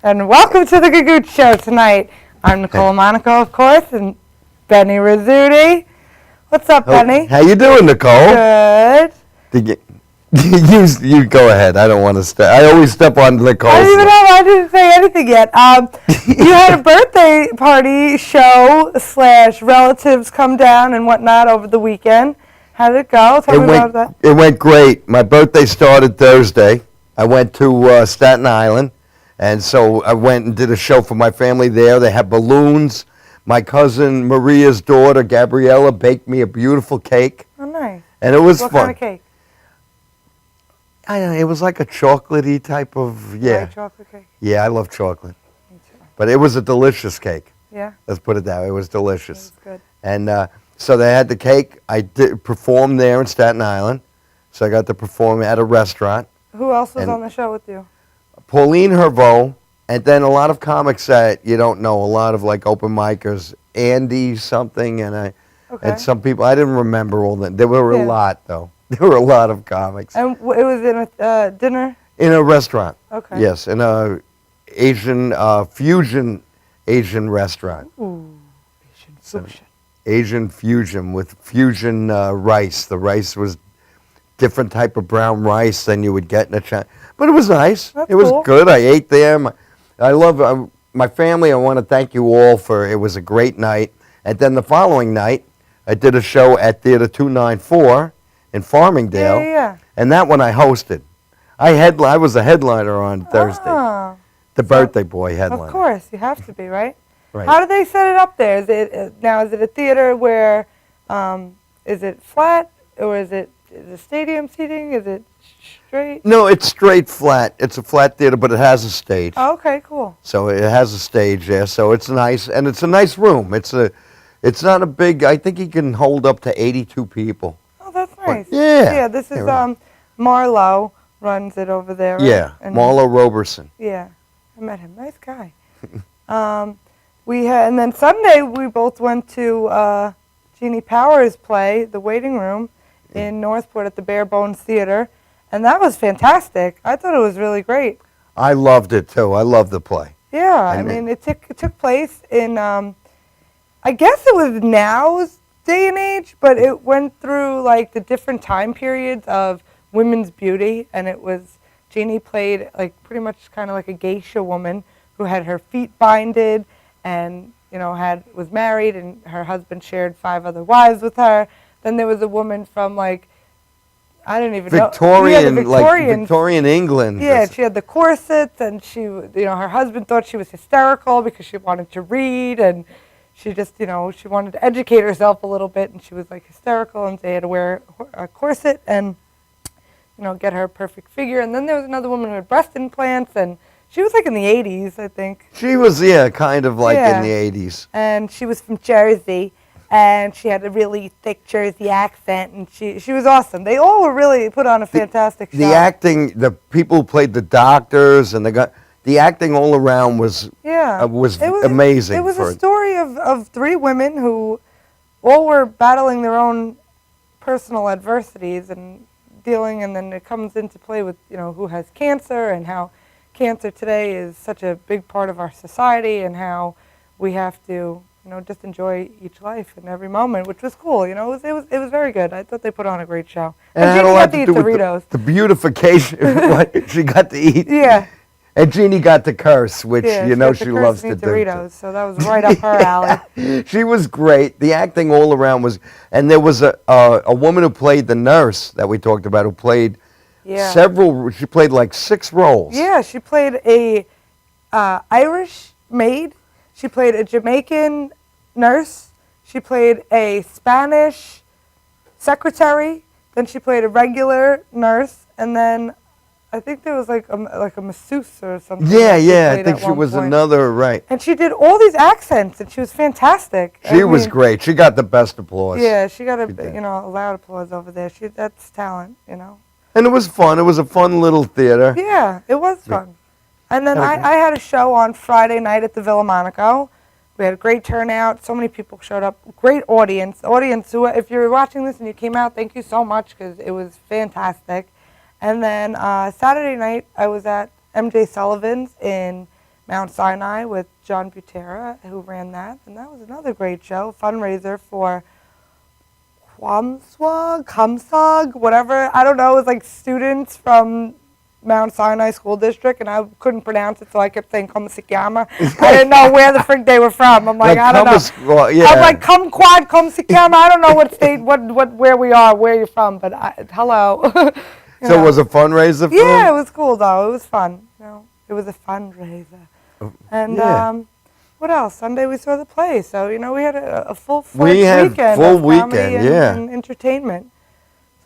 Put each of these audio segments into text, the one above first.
And welcome to the Gagootz show tonight. I'm Nicole Monaco, of course, and Benny Rizzuti. What's up, Benny? How you doing, Nicole? Good. You go ahead. I don't want to step. I always step on Nicole's. I don't even know. I didn't say anything yet. You had a birthday party show / relatives come down and whatnot over the weekend. How did it go? Tell me about that. It went great. My birthday started Thursday. I went to Staten Island, and so I went and did a show for my family there. They had balloons. My cousin Maria's daughter, Gabriella, baked me a beautiful cake. Oh, nice. And it was What fun. kind of cake? I don't know, it was like a chocolatey type of, yeah. Like chocolate cake? Yeah, I love chocolate. Me too. But it was a delicious cake. Yeah? Let's put it that way. It was delicious. It was good. And so they had the cake. I did perform there in Staten Island. So I got to perform at a restaurant. Who else was on the show with you? Pauline Herveau, and then a lot of comics that you don't know, a lot of like open micers, Andy something, and and some people, I didn't remember all them. There were a lot, though. There were a lot of comics. And it was in a dinner? In a restaurant. Okay. Yes, in a Asian, fusion Asian restaurant. Ooh, Asian fusion. Asian fusion with fusion rice. The rice was different type of brown rice than you would get in a China. But it was nice. That's it was cool. good. I ate there. I love my family. I want to thank you all for it was a great night. And then the following night, I did a show at Theater 294 in Farmingdale. Yeah. And that one I hosted. I was a headliner on Thursday. Oh. The birthday boy headliner. Of course, you have to be, right? Right. How do they set it up there? Is it now? Is it a theater where, is it flat or is it the stadium seating? Is it straight? No, it's straight flat. It's a flat theater, but it has a stage. Oh, okay, cool. So it has a stage there, so it's nice, and it's a nice room. It's not a big. I think he can hold up to 82 people. Oh, that's nice. Yeah. Yeah, this is Marlo runs it over there. Right? Yeah, And Marlo Roberson. Yeah, I met him. Nice guy. And then Sunday we both went to Jeannie Powers' play, The Waiting Room, in Northport at the Bare Bones Theater, and that was fantastic. I thought it was really great. I loved it too. I loved the play. Yeah, I mean, it took place in, I guess it was now's day and age, but it went through like the different time periods of women's beauty, and it was, Jeannie played like pretty much kind of like a geisha woman who had her feet binded and, you know, was married, and her husband shared 5 other wives with her. Then there was a woman from like, I don't even know. Victorian England. Yeah, she had the corsets, and her husband thought she was hysterical because she wanted to read, and she just, she wanted to educate herself a little bit, and she was like hysterical, and they had to wear a corset and, get her perfect figure. And then there was another woman who had breast implants, and she was like in the 80s, I think. She was, kind of like in the 80s. And she was from Jersey. And she had a really thick Jersey accent, and she was awesome. They all were really put on a fantastic show. The acting, the people who played the doctors, and the acting all around was amazing. It was a story of 3 women who all were battling their own personal adversities and dealing, and then it comes into play with who has cancer, and how cancer today is such a big part of our society, and how we have to just enjoy each life and every moment, which was cool. It was very good. I thought they put on a great show. And Jeannie got to eat Doritos. The beautification, what she got to eat. Yeah. And Jeannie got to curse, which she loves to do. Doritos, so that was right up her alley. She was great. The acting all around was, and there was a woman who played the nurse that we talked about, who played several. She played like 6 roles. Yeah, she played a Irish maid. She played a Jamaican nurse. She played a Spanish secretary. Then she played a regular nurse, and then I think there was like a masseuse or something. Yeah. I think she was another, right. And she did all these accents, and she was fantastic. She was great. She got the best applause. Yeah, she got a loud applause over there. That's talent, And it was fun. It was a fun little theater. Yeah, it was fun. And then I had a show on Friday night at the Villa Monaco. We had a great turnout. So many people showed up. Great audience. Who, if you're watching this and you came out, thank you so much, because it was fantastic. And then Saturday night, I was at MJ Sullivan's in Mount Sinai with John Butera, who ran that, and that was another great show, fundraiser for Kamsag, whatever. I don't know. It was like students from Mount Sinai School District, and I couldn't pronounce it, so I kept saying Kamsikama. I didn't know where the frick they were from. I'm like, I don't know. Well, yeah. I'm like, Kumquad, Kamsikama. I don't know what state, where we are, where you're from, but hello. You So know. it was a fundraiser for Yeah, it them? was cool though. It was fun. You know, it was a fundraiser. And yeah. What else? Sunday we saw the play, so you know we had a full-fledged We had weekend full of comedy weekend, yeah. and entertainment.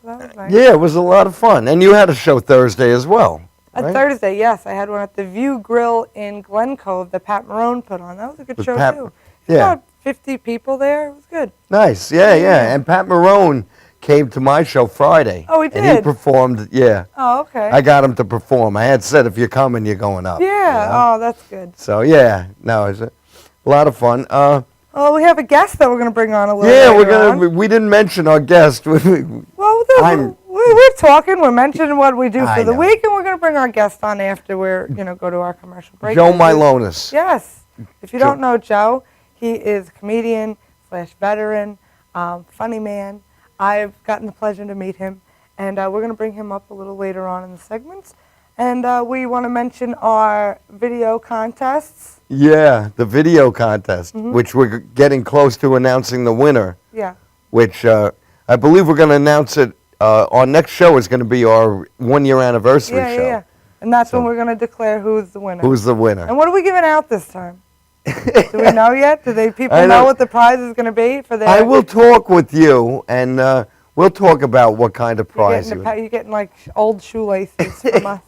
So that was nice. Yeah, it was a lot of fun. And you had a show Thursday as well. On right? Thursday, yes, I had one at the View Grill in Glen Cove that Pat Marone put on. That was a good With show Pat- too. yeah. About 50 people there. It was good. Nice, yeah. And Pat Marone came to my show Friday. Oh, he And he did? performed, yeah. Oh, okay. I got him to perform. I had said, if you're coming, you're going up. Yeah. you know? Oh, that's good. So, yeah. No, it's a lot of fun. Well, we have a guest that we're going to bring on a little Yeah, later on. we didn't mention our guest. Well, I'm- we're talking. We're mentioning what we do I for the know. week, and we're going to bring our guest on after we're go to our commercial break. Joe Milonis. Yes. If you don't know Joe, he is a comedian / veteran, funny man. I've gotten the pleasure to meet him, and we're going to bring him up a little later on in the segments. And we want to mention our video contests. Yeah, the video contest, Mm-hmm. which we're getting close to announcing the winner, Yeah. which I believe we're going to announce it. Our next show is going to be our 1-year anniversary Yeah, show. yeah. And that's when So- we're going to declare who's the winner. Who's the winner? And what are we giving out this time? Do we know yet? Do people I know don't- what the prize is going to be for their? I will talk with you, and we'll talk about what kind of prize you. You're getting like old shoelaces from us.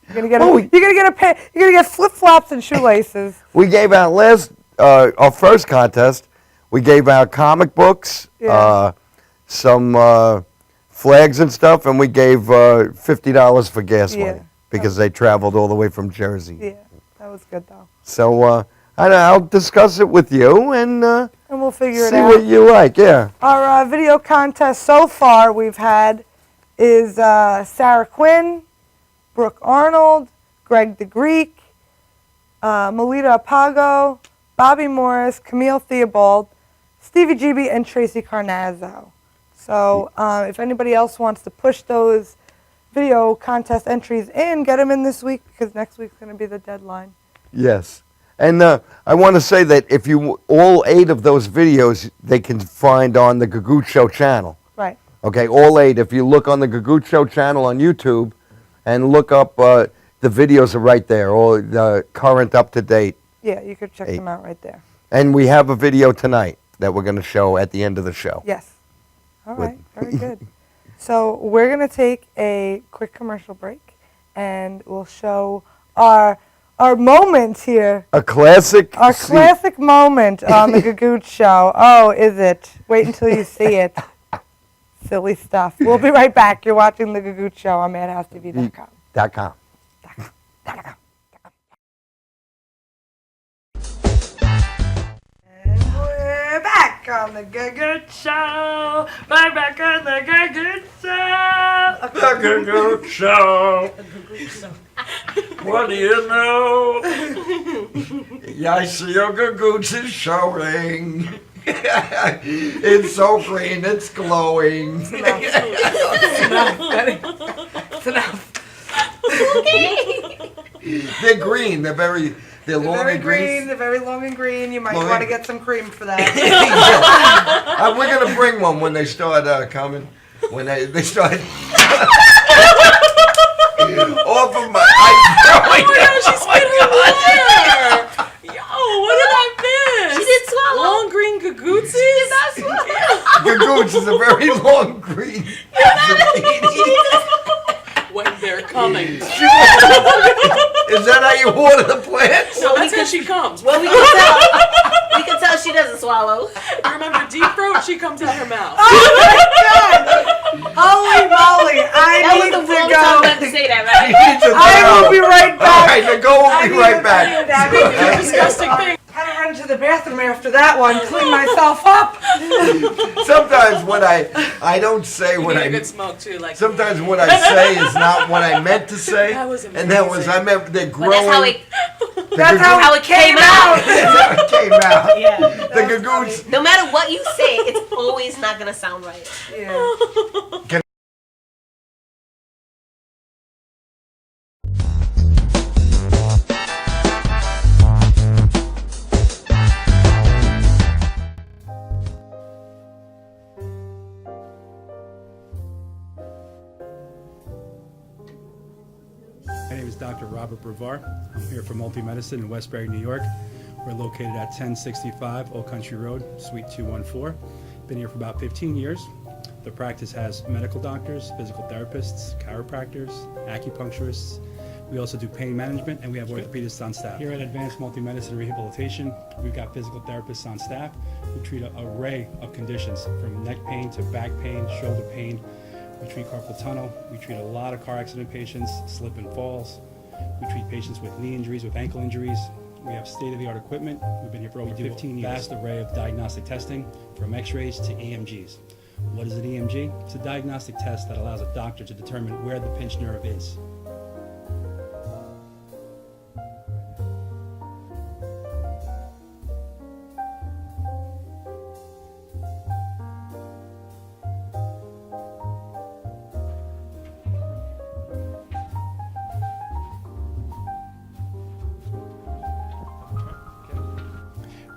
You're gonna get Oh, you're gonna get a pair. You're gonna get flip flops and shoelaces. We gave out our first contest. We gave out comic books, Yeah. some flags and stuff, and we gave $50 for gas Yeah. money because they traveled all the way from Jersey. Yeah, that was good though. So I'll discuss it with you and And we'll figure it see out. what you like. Yeah. Our video contest so far we've had is Sarah Quinn, Brooke Arnold, Greg the Greek, Melita Apago, Bobby Morris, Camille Theobald, Stevie GB, and Tracy Carnazzo. So if anybody else wants to push those video contest entries in, get them in this week because next week's going to be the deadline. Yes. And I want to say that if you all 8 of those videos they can find on the Gagootz Show channel. Right. Okay, all 8. If you look on the Gagootz Show channel on YouTube and look up, the videos are right there, all the current, up-to-date. Yeah, you could check 8. them out right there. And we have a video tonight that we're going to show at the end of the show. Yes. All right, very good. So we're going to take a quick commercial break, and we'll show our moments here. A classic. Our classic moment on the Gagootz Show. Oh, is it? Wait until you see it. Silly stuff. We'll be right back. You're watching the Gagootz Show on Madhousetv.com. .com. And we're back on the Gagootz Show. Back on the Gagootz Show. The Gagootz Show. What do you know? Yeah, I see your Gagootz is showing. It's so green, it's glowing. It's enough. They're green. They're long Very and green. They're very long and green. You might Long want to and- get some cream for that. We're gonna bring one when they start coming. When they start off of my. Yo, what did I miss? She did swallow. Long green Gagootz? She did not swallow. Gagootz is a very long green. When they're coming. Is that how you water the plants? Well, that's how she comes. Well, we can tell she doesn't swallow. Remember, deep throat, she comes out her mouth. Holy moly! That was the wrong time to say that, right? I will be right All back. right, Nicole will be right back. Speaking of disgusting things. How to run went into the bathroom after that one, cleaned myself up. Sometimes when I don't say You what need I a good smoke too, like. sometimes what I say is not what I meant to say. That was and that was amazing. I meant they're But growing. that's how it came out. That's how it came out. Yeah. The Gagootz. No matter what you say, it's always not gonna sound right. Yeah. My name is Dr. Robert Brevard. I'm here for Multi-Medicine in Westbury, New York. We're located at 1065 Old Country Road, Suite 214. Been here for about 15 years. The practice has medical doctors, physical therapists, chiropractors, acupuncturists. We also do pain management, and we have orthopedists on staff. Here at Advanced Multi-Medicine Rehabilitation, we've got physical therapists on staff who treat an array of conditions, from neck pain to back pain, shoulder pain. We treat carpal tunnel. We treat a lot of car accident patients, slip and falls. We treat patients with knee injuries, with ankle injuries. We have state-of-the-art equipment. We've been here for over 15 years. Vast array of diagnostic testing, from x-rays to EMGs. What is an EMG? It's a diagnostic test that allows a doctor to determine where the pinched nerve is.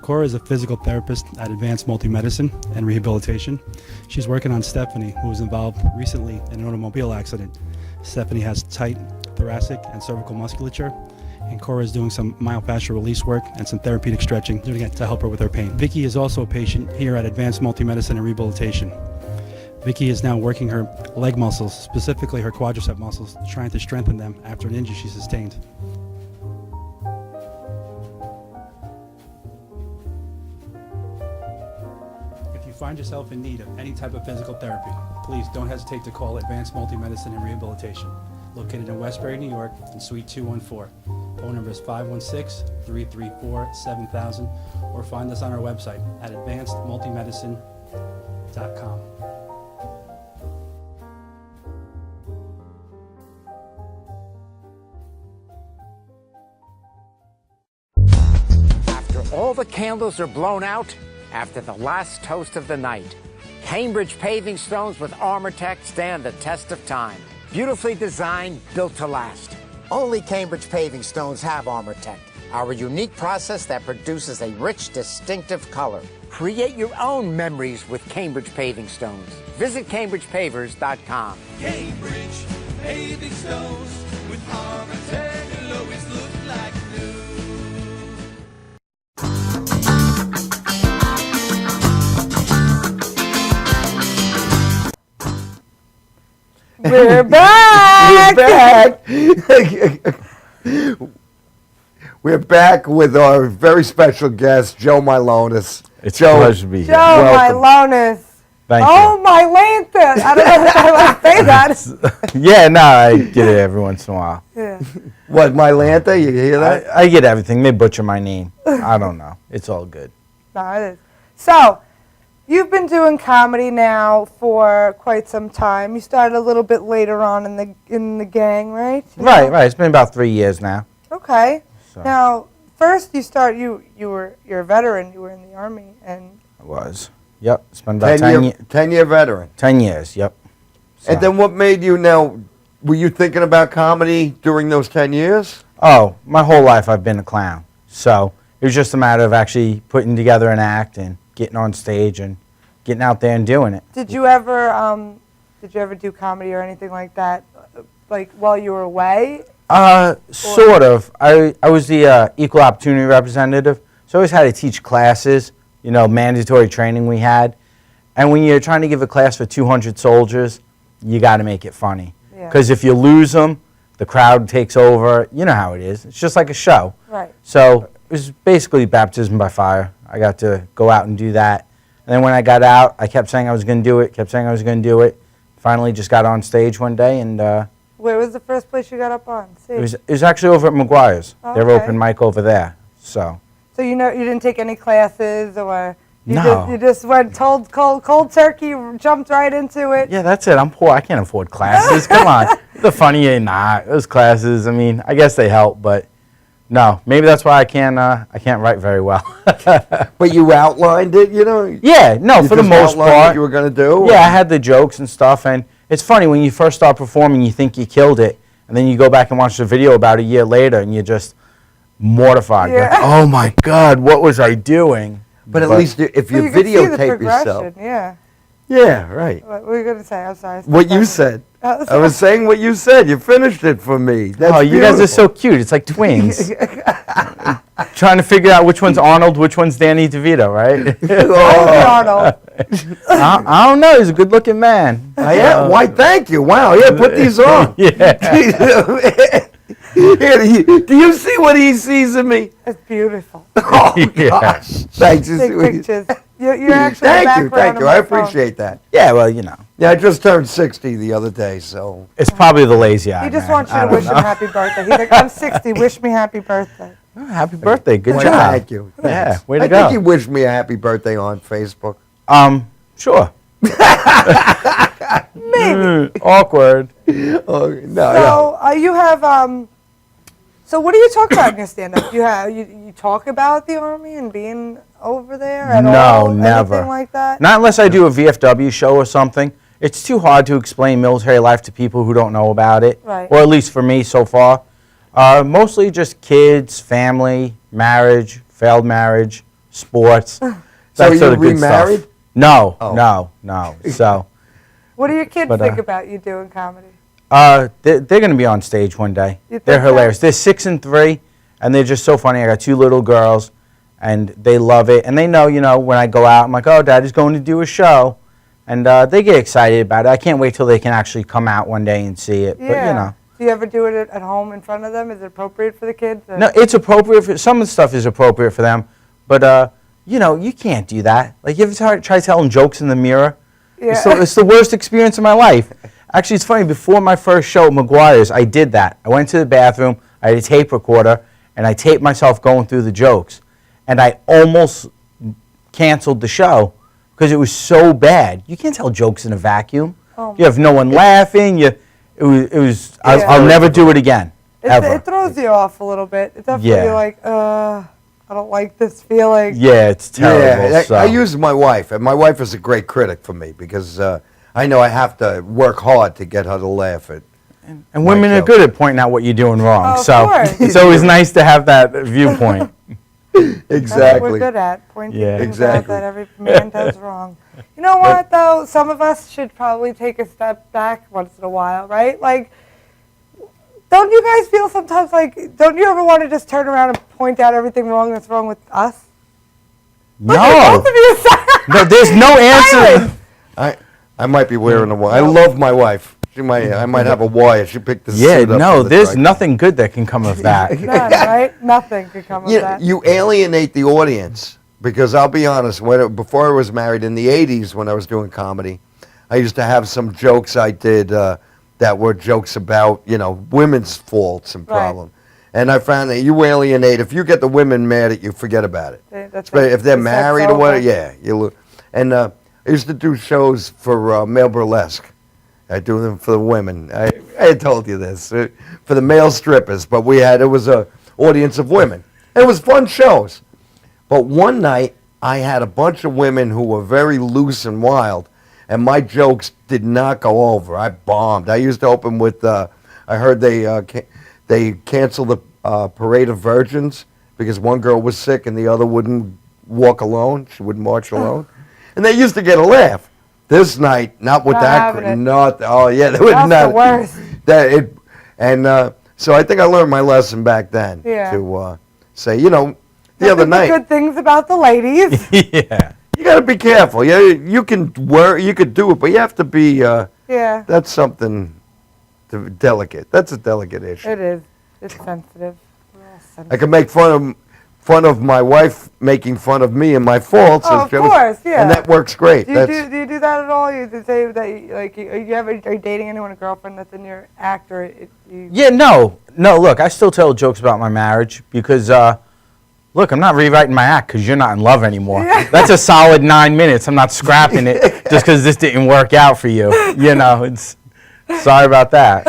Cora is a physical therapist at Advanced Multi-Medicine and Rehabilitation. She's working on Stephanie, who was involved recently in an automobile accident. Stephanie has tight thoracic and cervical musculature, and Cora is doing some myofascial release work and some therapeutic stretching doing it to help her with her pain. Vicky is also a patient here at Advanced Multi-Medicine and Rehabilitation. Vicky is now working her leg muscles, specifically her quadricep muscles, trying to strengthen them after an injury she sustained. If you find yourself in need of any type of physical therapy, please don't hesitate to call Advanced Multi-Medicine and Rehabilitation, located in Westbury, New York, in Suite 214. Phone number is 516-334-7000, or find us on our website at advancedmultimedicine.com. After all the candles are blown out, after the last toast of the night, Cambridge paving stones with ArmorTech stand the test of time. Beautifully designed, built to last. Only Cambridge paving stones have ArmorTech, our unique process that produces a rich, distinctive color. Create your own memories with Cambridge paving stones. Visit CambridgePavers.com. Cambridge paving stones with ArmorTech will always look like new. We're back. We're back. We're back with our very special guest, Joe Milonis. It's Joe, a pleasure to be here. Joe Welcome. Milonis. Thank Oh, my Lanta. I don't know if I want to say that. you. Yeah, no, I get it every once in a while. Yeah. What, Mylanta? You hear that? I get everything. They butcher my name. I don't know. It's all good. No, it is. So, you've been doing comedy now for quite some time. You started a little bit later on in the gang, right? Right. It's been about 3 years now. Okay. So Now, first you're a veteran. You were in the Army, and I was. Yep. It's been about 10-year veteran. 10 years. Yep. So. And then what made you now, were you thinking about comedy during those 10 years? Oh, my whole life I've been a clown. So it was just a matter of actually putting together an act and getting on stage and getting out there and doing it. did you ever do comedy or anything like that, like while you were away? Sort of. I was the equal opportunity representative, so I always had to teach classes, mandatory training we had. And when you're trying to give a class for 200 soldiers, you got to make it funny. Yeah. Because if you lose them, the crowd takes over. You know how it is. It's just like a show. Right. So it was basically baptism by fire. I got to go out and do that. And then when I got out, I kept saying I was going to do it, Finally just got on stage one day, and Where was the first place you got up on stage? it was actually over at McGuire's. Oh, Their okay. open mic over there. So So you didn't take any classes, or No. you just went cold turkey, jumped right into it. Yeah, that's it. I'm poor. I can't afford classes. Come on. The funny ain't not. Those classes, I mean, I guess they help, but no. Maybe that's why I can't write very well. But you outlined it, Yeah, no, You for the just most outlined part. what you were going to do? Yeah, I had the jokes and stuff, and it's funny when you first start performing, you think you killed it, and then you go back and watch the video about a year later, and you're just mortified. You're like, Yeah. oh my God, what was I doing? But at least if So you you can see the videotape progression. yourself. Yeah. Yeah, right. What were you gonna say? I'm sorry. What you said. I was saying what you said. You finished it for me. That's Oh, you guys are beautiful. so cute. It's like twins. Trying to figure out which one's Arnold, which one's Danny DeVito, right? Arnold. I don't know. He's a good-looking man. Yeah. Why? Thank you. Wow. Yeah. Put these on. Yeah. Here, do you see what he sees in me? It's beautiful. Oh Yeah. gosh. Thanks. You see Take what he- pictures. You're actually Thank the you. background Thank of you. my I phone. appreciate that. Yeah, well, Yeah, I just turned 60 the other day, so. it's probably the lazy eye. He just man. wants you I to don't wish him know. happy birthday. He's like, I'm 60. Wish me happy birthday. Oh, happy birthday. Good Why, job. Thank you. Yeah, Thanks. way to I go. think he wished me a happy birthday on Facebook. Sure. Maybe. Awkward. Oh, no. So you have So what do you talk about in your stand-up? You talk about the Army and being over there at all? No, never. Anything like that? Not unless I do a VFW show or something. It's too hard to explain military life to people who don't know about it. Right. Or at least for me so far. Mostly just kids, family, marriage, failed marriage, sports. So that you sort of good stuff. remarried? No, Oh. no. So What do your kids But, think about you doing comedy? they're going to be on stage one day. You They're think so? hilarious. They're 6 and 3, and they're just so funny. I got 2 little girls, and they love it. And they know, when I go out, I'm like, oh, Daddy's going to do a show. And they get excited about it. I can't wait till they can actually come out one day and see it. Yeah. Do you ever do it at home in front of them? Is it appropriate for the kids? Or- No, it's appropriate for some of the stuff is appropriate for them, but you can't do that. Like, you ever try telling jokes in the mirror? Yeah. It's the worst experience of my life. Actually, it's funny. Before my first show at McGuire's, I did that. I went to the bathroom. I had a tape recorder, and I taped myself going through the jokes, and I almost canceled the show because it was so bad. You can't tell jokes in a vacuum. Oh You have no one laughing. It was. I'll never do it again. Ever. It throws you off a little bit. It's definitely Yeah. like, I don't like this feeling. Yeah, it's terrible. Yeah, so. I use my wife, and my wife is a great critic for me because I know I have to work hard to get her to laugh at. And women are good at pointing out what you're doing wrong. Oh, of so course. it's always nice to have that viewpoint. That's what Exactly. we're good at, pointing Yeah. things Exactly. out that every man does wrong. You know what, though? Some of us should probably take a step back once in a while, right? Like, don't you guys feel sometimes like, don't you ever want to just turn around and point out everything wrong that's wrong with us? Look at No. both of you silent. No, there's no answer. I might be wearing a wire. I love my wife. I might have a wire. She picked this. Yeah, suit up no, from the there's dry- nothing good that can come of that. None, right? Nothing could come of that. You alienate the audience because I'll be honest. Before I was married in the '80s, when I was doing comedy, I used to have some jokes I did that were jokes about women's faults and Right. problems. And I found that you alienate. If you get the women mad at you, forget about it. That's But it. if they're It's married or over. what, yeah, you look. And I used to do shows for male burlesque. I do them for the women. I had told you this for the male strippers, but it was a audience of women. It was fun shows. But one night I had a bunch of women who were very loose and wild, and my jokes did not go over. I bombed. I used to open with. I heard they canceled the Parade of Virgins because one girl was sick and the other wouldn't walk alone. She wouldn't march alone, and they used to get a laugh. This night, not with Not that. having it. Not. Oh yeah, they would That's not. the worst. So I think I learned my lesson back then. Yeah. To say, the other Nothing but night, good things about the ladies. Yeah. you got to be careful. Yeah, you can you could do it, but you have to be. Yeah, That's something delicate. That's a delicate issue. it is. It's sensitive. We're all sensitive. I can make fun of my wife making fun of me and my faults. Oh, and of jokes, course, yeah. And that works great. Do you do that at all? You say that are you dating anyone, a girlfriend that's in your act, or Yeah, no. Look, I still tell jokes about my marriage because, look, I'm not rewriting my act because you're not in love anymore. That's a solid 9 minutes. I'm not scrapping it just because this didn't work out for you. You know, it's sorry about that.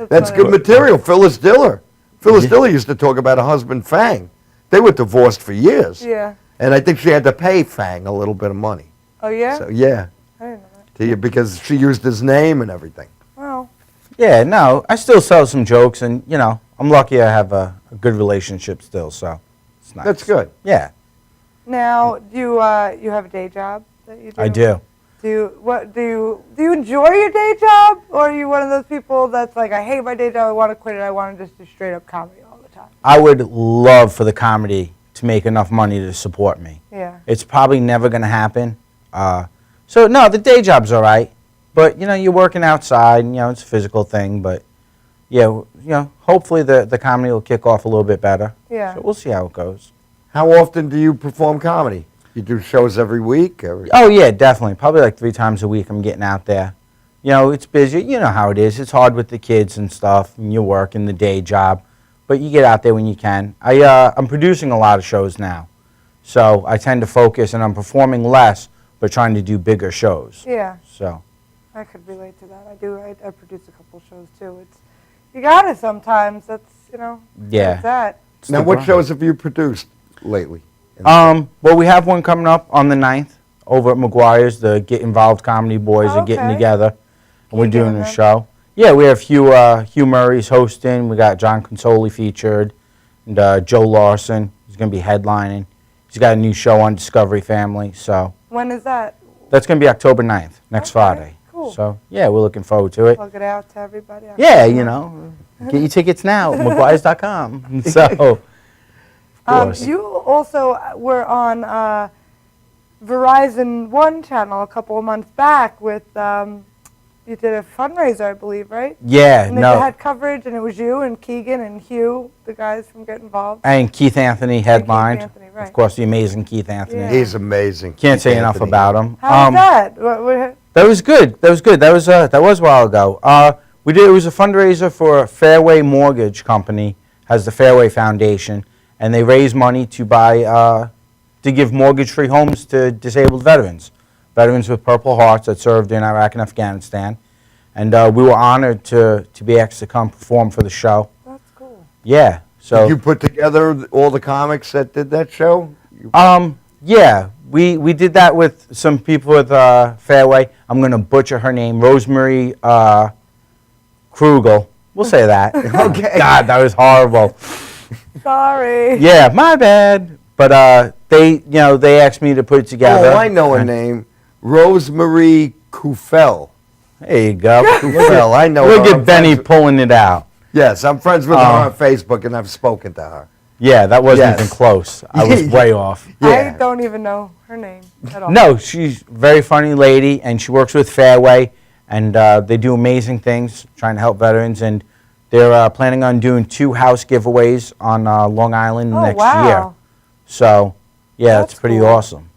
That's good material. Phyllis Diller. Phyllis Diller used to talk about her husband, Fang. They were divorced for years. Yeah. And I think she had to pay Fang a little bit of money. Oh, yeah? So, yeah. I didn't know that. To you, because she used his name and everything. Well, Yeah, no, I still sell some jokes, and, you know, I'm lucky I have a good relationship still, so it's nice. That's good. Yeah, now, do you have a day job that you do? I do. Do you enjoy your day job, or are you one of those people that's like, I hate my day job, I want to quit it, I want to just do straight up comedy all the time? I would love for the comedy to make enough money to support me. Yeah. It's probably never going to happen. So, no, the day job's all right. But, you know, you're working outside, and, you know, it's a physical thing. But, yeah, you know, hopefully the comedy will kick off a little bit better. Yeah. So we'll see how it goes. How often do you perform comedy? You do shows every week? Oh, yeah, definitely. Probably like 3 times a week I'm getting out there. You know, it's busy. You know how it is. It's hard with the kids and stuff, and your work and the day job. But you get out there when you can. I'm producing a lot of shows now. So I tend to focus, and I'm performing less, but trying to do bigger shows. Yeah. So. I could relate to that. I produce a couple shows too. You got it sometimes. That's, you know. Yeah. That's that. Now, what shows have you produced lately? Well, we have one coming up on the 9th over at McGuire's. The Get Involved Comedy Boys are getting Okay. together, and we're doing a them. show. Yeah, we have Hugh Murray's hosting. We got John Consoli featured, and Joe Larson is going to be headlining. He's got a new show on Discovery Family, so When is that? that's going to be October 9th, next Okay, Friday. cool. So, yeah, we're looking forward to it. Plug it out to everybody. Yeah, you know, get your tickets now at McGuire's.com. So, of course. You also were on Verizon One channel a couple of months back with, you did a fundraiser, I believe, right? Yeah, And they no. had coverage, and it was you and Keegan and Hugh, the guys from Get Involved. And Keith Anthony headlined. Anthony, right. Of course, the amazing Keith Anthony. Yeah. He's amazing. Can't say Keith enough Anthony. about him. How was that? What, That was good. That was good. That was a while ago. It was a fundraiser for Fairway Mortgage Company, has the Fairway Foundation, and they raise money to buy to give mortgage-free homes to disabled veterans with Purple Hearts that served in Iraq and Afghanistan. And we were honored to be asked to come perform for the show. That's cool. Yeah. So Did you put together all the comics that did that show? yeah, we did that with some people with Fairway. I'm going to butcher her name, Rosemary Krugel. We'll say that. Okay. God, that was horrible. Sorry. Yeah, my bad. But they asked me to put it together. Oh, I know her name. Rosemary Kufel. There you go. Kufel, I know Look her. at I'm Benny friends with- pulling it out. Yes, I'm friends with her on Facebook, and I've spoken to her. Yeah, that wasn't Yes. even close. I was way off. Yeah. I don't even know her name at all. No, she's a very funny lady, and she works with Fairway, and they do amazing things trying to help veterans, and they're planning on doing 2 house giveaways on Long Island next year. Wow. So, yeah, That's it's pretty cool. awesome.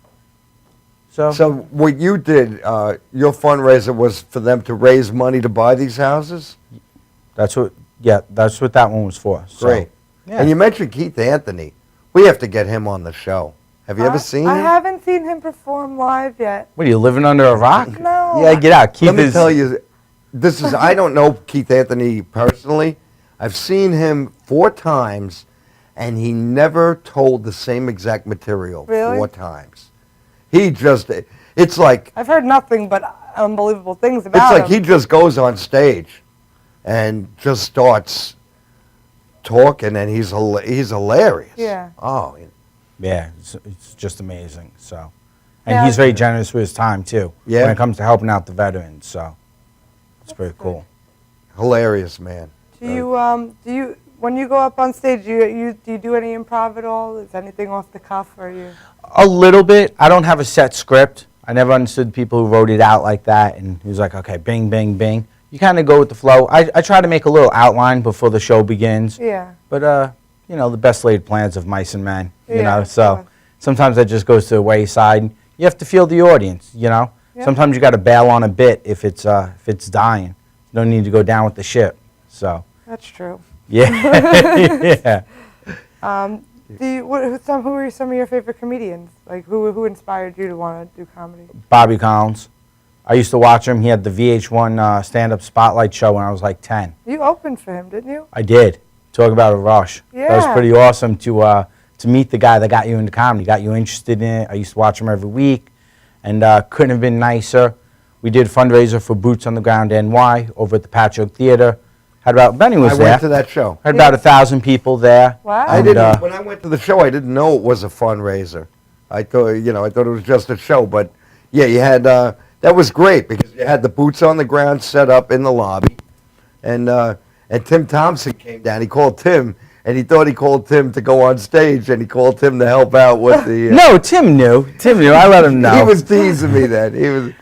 So, So what you did, your fundraiser was for them to raise money to buy these houses? that's what that one was for. So, Great. yeah. And you mentioned Keith Anthony. We have to get him on the show. Have you ever seen I him? haven't seen him perform live yet. What, are you living under a rock? No. Yeah, get out. Keith Let me is, tell you, I don't know Keith Anthony personally. I've seen him 4 times, and he never told the same exact material Really? 4 times. It's like I've heard nothing but unbelievable things about him. he just goes on stage and just starts talking, and he's hilarious. Yeah. Oh, yeah, it's just amazing. So, and Yeah. he's very generous with his time too. Yeah. When it comes to helping out the veterans, so it's pretty cool. hilarious, man. Do you when you go up on stage, do you do any improv at all? Is anything off the cuff, or you? A little bit. I don't have a set script. I never understood people who wrote it out like that, and he was like, okay, bing, bing, bing. You kind of go with the flow. I try to make a little outline before the show begins. Yeah. But the best laid plans of mice and men. You Yeah, know, of so course. sometimes that just goes to the wayside. And you have to feel the audience. You know, Yeah. sometimes you got to bail on a bit if it's dying. No need to go down with the ship. So That's true. yeah, yeah. Who are some of your favorite comedians? Like who inspired you to want to do comedy? Bobby Collins. I used to watch him. He had the VH1 stand-up spotlight show when I was like 10. You opened for him, didn't you? I did. Talk about a rush. Yeah. That was pretty awesome to meet the guy that got you into comedy, got you interested in it. I used to watch him every week, and couldn't have been nicer. We did a fundraiser for Boots on the Ground NY over at the Patchogue Theater. Benny was I there. went to that show. Had about 1,000 people there. Wow. I And, didn't. When I went to the show, I didn't know it was a fundraiser. I thought it was just a show. But yeah, you had that was great because you had the Boots on the Ground set up in the lobby, and Tim Thompson came down. He called Tim, and he thought he called Tim to go on stage, and he called Tim to help out with the. No, Tim knew. I let him know. He was teasing me then. He was.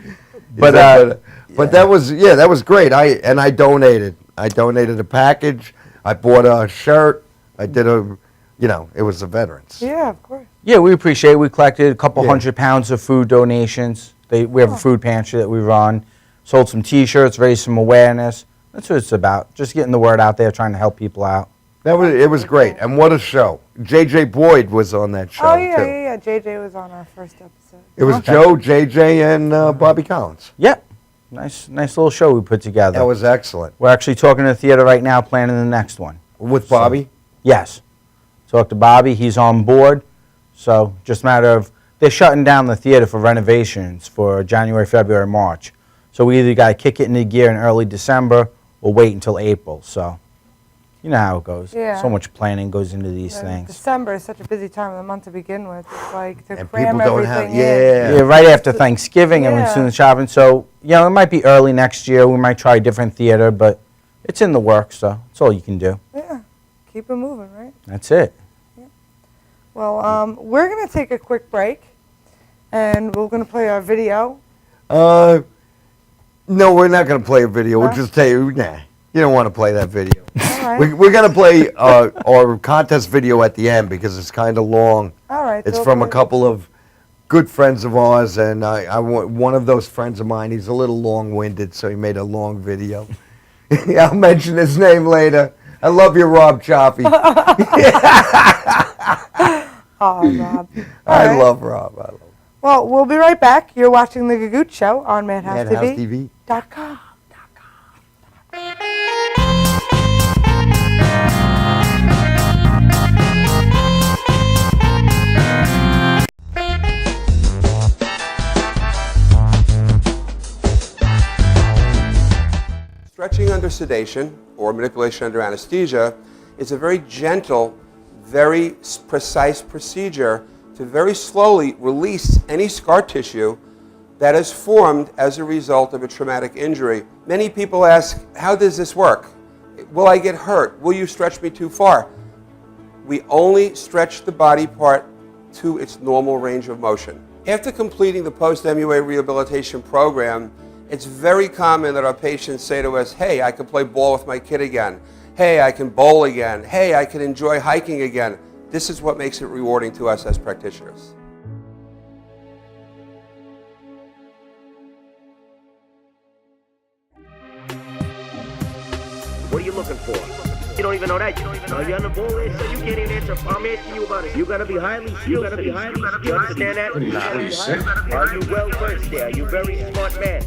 But that was great. I donated. I donated a package. I bought a shirt. I did it was the veterans. Yeah, of course. Yeah, we appreciate it. We collected a couple 100 pounds of food donations. We have a food pantry that we run. Sold some T-shirts, raised some awareness. That's what it's about. Just getting the word out there, trying to help people out. It was great. And what a show. J.J. Boyd was on that show, Oh, yeah, too. yeah. JJ was on our first episode. It was Joe, J.J., and Bobby Collins. Yep. Nice little show we put together. That was excellent. We're actually talking to the theater right now, planning the next one. With Bobby? Yes. Talked to Bobby. He's on board. So just a matter of, they're shutting down the theater for renovations for January, February, March. So we either got to kick it into gear in early December or wait until April. So you know how it goes. Yeah. So much planning goes into these things. December is such a busy time of the month to begin with. It's like to And cram people don't everything have- in. Yeah, right after Thanksgiving and we're doing the shopping. So, it might be early next year. We might try a different theater, but it's in the works, so that's all you can do. Yeah. Keep it moving, right? That's it. Well, we're going to take a quick break, and we're going to play our video. No, we're not going to play a video. We'll Huh? just tell you, nah, you don't want to play that video. All right. We're going to play our contest video at the end because it's kind of long. All right. It's so from a we'll- couple of good friends of ours, and one of those friends of mine, he's a little long-winded, so he made a long video. I'll mention his name later. I love you, Rob Choppy. Oh, Rob. I love Rob. Well, we'll be right back. You're watching The Gagootz Show on MadhouseTV.com. Stretching under sedation or manipulation under anesthesia is a very gentle, very precise procedure to very slowly release any scar tissue that is formed as a result of a traumatic injury. Many people ask, how does this work? Will I get hurt? Will you stretch me too far? We only stretch the body part to its normal range of motion. After completing the post-MUA rehabilitation program, it's very common that our patients say to us, hey, I can play ball with my kid again. Hey, I can bowl again. Hey, I can enjoy hiking again. This is what makes it rewarding to us as practitioners. What are you looking for? You don't even know that. You on the ball list, so you can't even answer. I'm asking you about it. You gotta be highly skilled. You gotta be highly skilled. You understand that? Are you well versed there? Are you very smart man?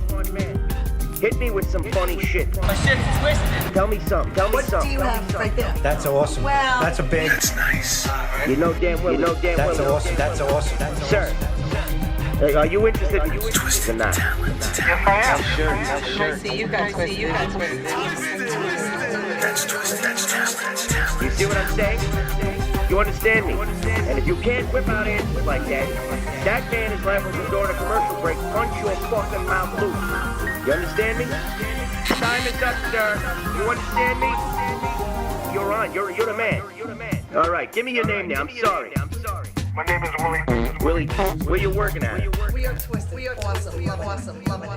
Hit me with some funny shit. My shit's twisted. Tell me something. What do you have right there? That's awesome. Well, that's a big. That's nice. You know damn well. That's awesome. That's awesome. Sir, are you interested in twisted or not? Yes, I am. Sure. I see you guys. You see what I'm saying? You understand me? And if you can't whip out answers like that, that man is liable to during a commercial break punch your fucking mouth loose. You understand me? Time is up, sir. You understand me? You're on. You're the man. All right, give me your name now. I'm sorry. My name is Willie. Willie, where you working at? We are twisted. We are awesome. Love it.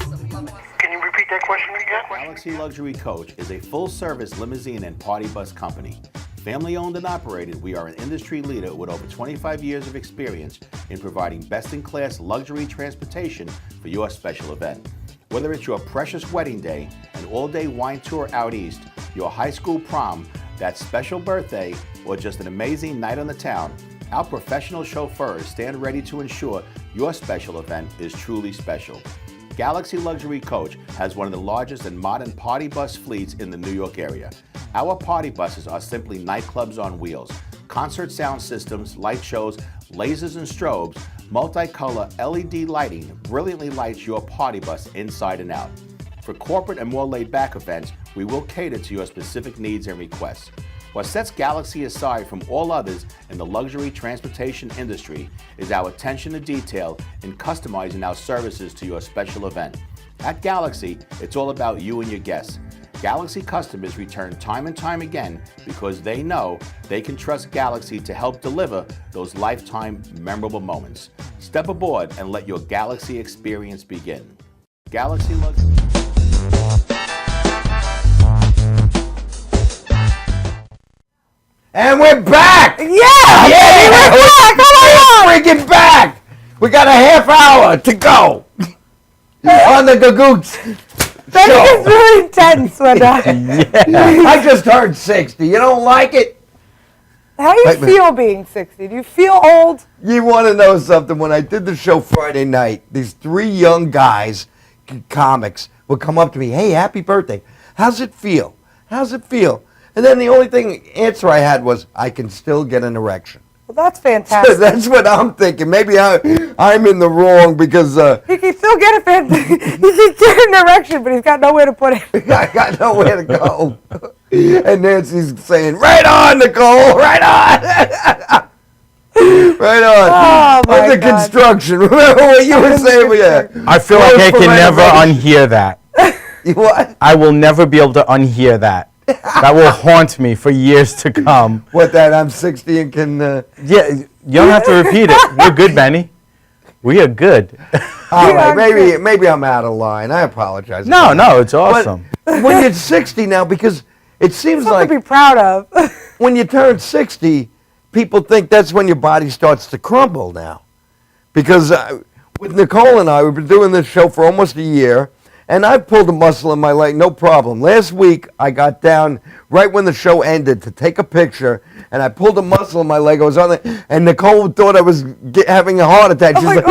Can you repeat that question again? Galaxy Luxury Coach is a full-service limousine and party bus company. Family-owned and operated, we are an industry leader with over 25 years of experience in providing best-in-class luxury transportation for your special event. Whether it's your precious wedding day, an all-day wine tour out east, your high school prom, that special birthday, or just an amazing night on the town, our professional chauffeurs stand ready to ensure your special event is truly special. Galaxy Luxury Coach has one of the largest and modern party bus fleets in the New York area. Our party buses are simply nightclubs on wheels. Concert sound systems, light shows, lasers and strobes, multicolor LED lighting brilliantly lights your party bus inside and out. For corporate and more laid-back events, we will cater to your specific needs and requests. What sets Galaxy aside from all others in the luxury transportation industry is our attention to detail in customizing our services to your special event. At Galaxy, it's all about you and your guests. Galaxy customers return time and time again because they know they can trust Galaxy to help deliver those lifetime memorable moments. Step aboard and let your Galaxy experience begin. Galaxy Luxury. And we're back! Yeah! Yeah! We're back! Oh my God! Freaking back! We got a half hour to go on the Gagootz. That is really intense when I just turned 60. You don't like it? How do you feel being 60? Do you feel old? You want to know something? When I did the show Friday night, these 3 young guys, comics, would come up to me, hey, happy birthday. How's it feel? How's it feel? And then the only answer I had was, I can still get an erection. Well, that's fantastic. That's what I'm thinking. Maybe I'm in the wrong because... he can still get he can get an erection, but he's got nowhere to put it. I got nowhere to go. And Nancy's saying, right on, Nicole, right on. Right on. Oh, my Under God. construction. Remember what you were saying? Yeah. I feel like I can never unhear that. You what? I will never be able to unhear that. That will haunt me for years to come. What, that I'm 60 and can... Yeah, you don't have to repeat it. We're good, Benny. We are good. All right, maybe I'm out of line. I apologize. No, it's awesome. But when you're 60 now, because it seems Something like... to be proud of. when you turn 60, people think that's when your body starts to crumble now. Because with Nicole and I, we've been doing this show for almost a year, and I've pulled a muscle in my leg, no problem. Last week, I got down right when the show ended to take a picture, and I pulled a muscle in my leg. I was on it, and Nicole thought I was having a heart attack. She's like,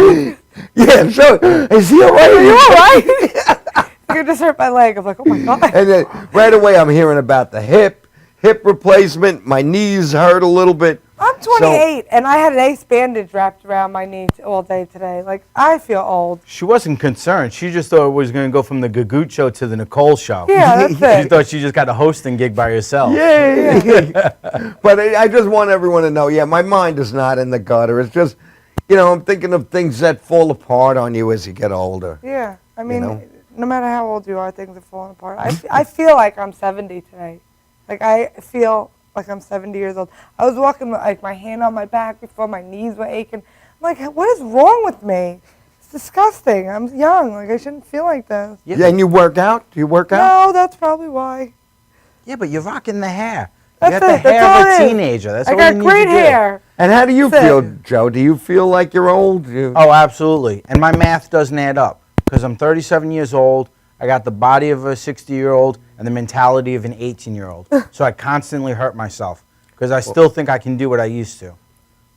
yeah, sure. Is he all right? Are you all right? You just hurt my leg. I'm like, oh my God. And then right away, I'm hearing about the hip replacement. My knees hurt a little bit. I'm 28, and I had an ace bandage wrapped around my knee all day today. Like, I feel old. She wasn't concerned. She just thought it was going to go from the Gagootz show to the Nicole show. Yeah, that's it. She thought she just got a hosting gig by herself. Yeah. But I just want everyone to know, my mind is not in the gutter. It's just, I'm thinking of things that fall apart on you as you get older. Yeah. I mean, no matter how old you are, things are falling apart. I feel like I'm 70 today. Like, I feel like I'm 70 years old. I was walking with like my hand on my back before, my knees were aching. I'm like, what is wrong with me? It's disgusting. I'm young. Like, I shouldn't feel like this. Yeah, and you work out? Do you work out? No, that's probably why. Yeah, but you're rocking the hair. That's you got the hair of a teenager. That's I all got you need great to do. hair. And how do you feel, Joe? Do you feel like you're old? Oh, absolutely. And my math doesn't add up because I'm 37 years old. I got the body of a 60-year-old and the mentality of an 18-year-old. So I constantly hurt myself because I still think I can do what I used to.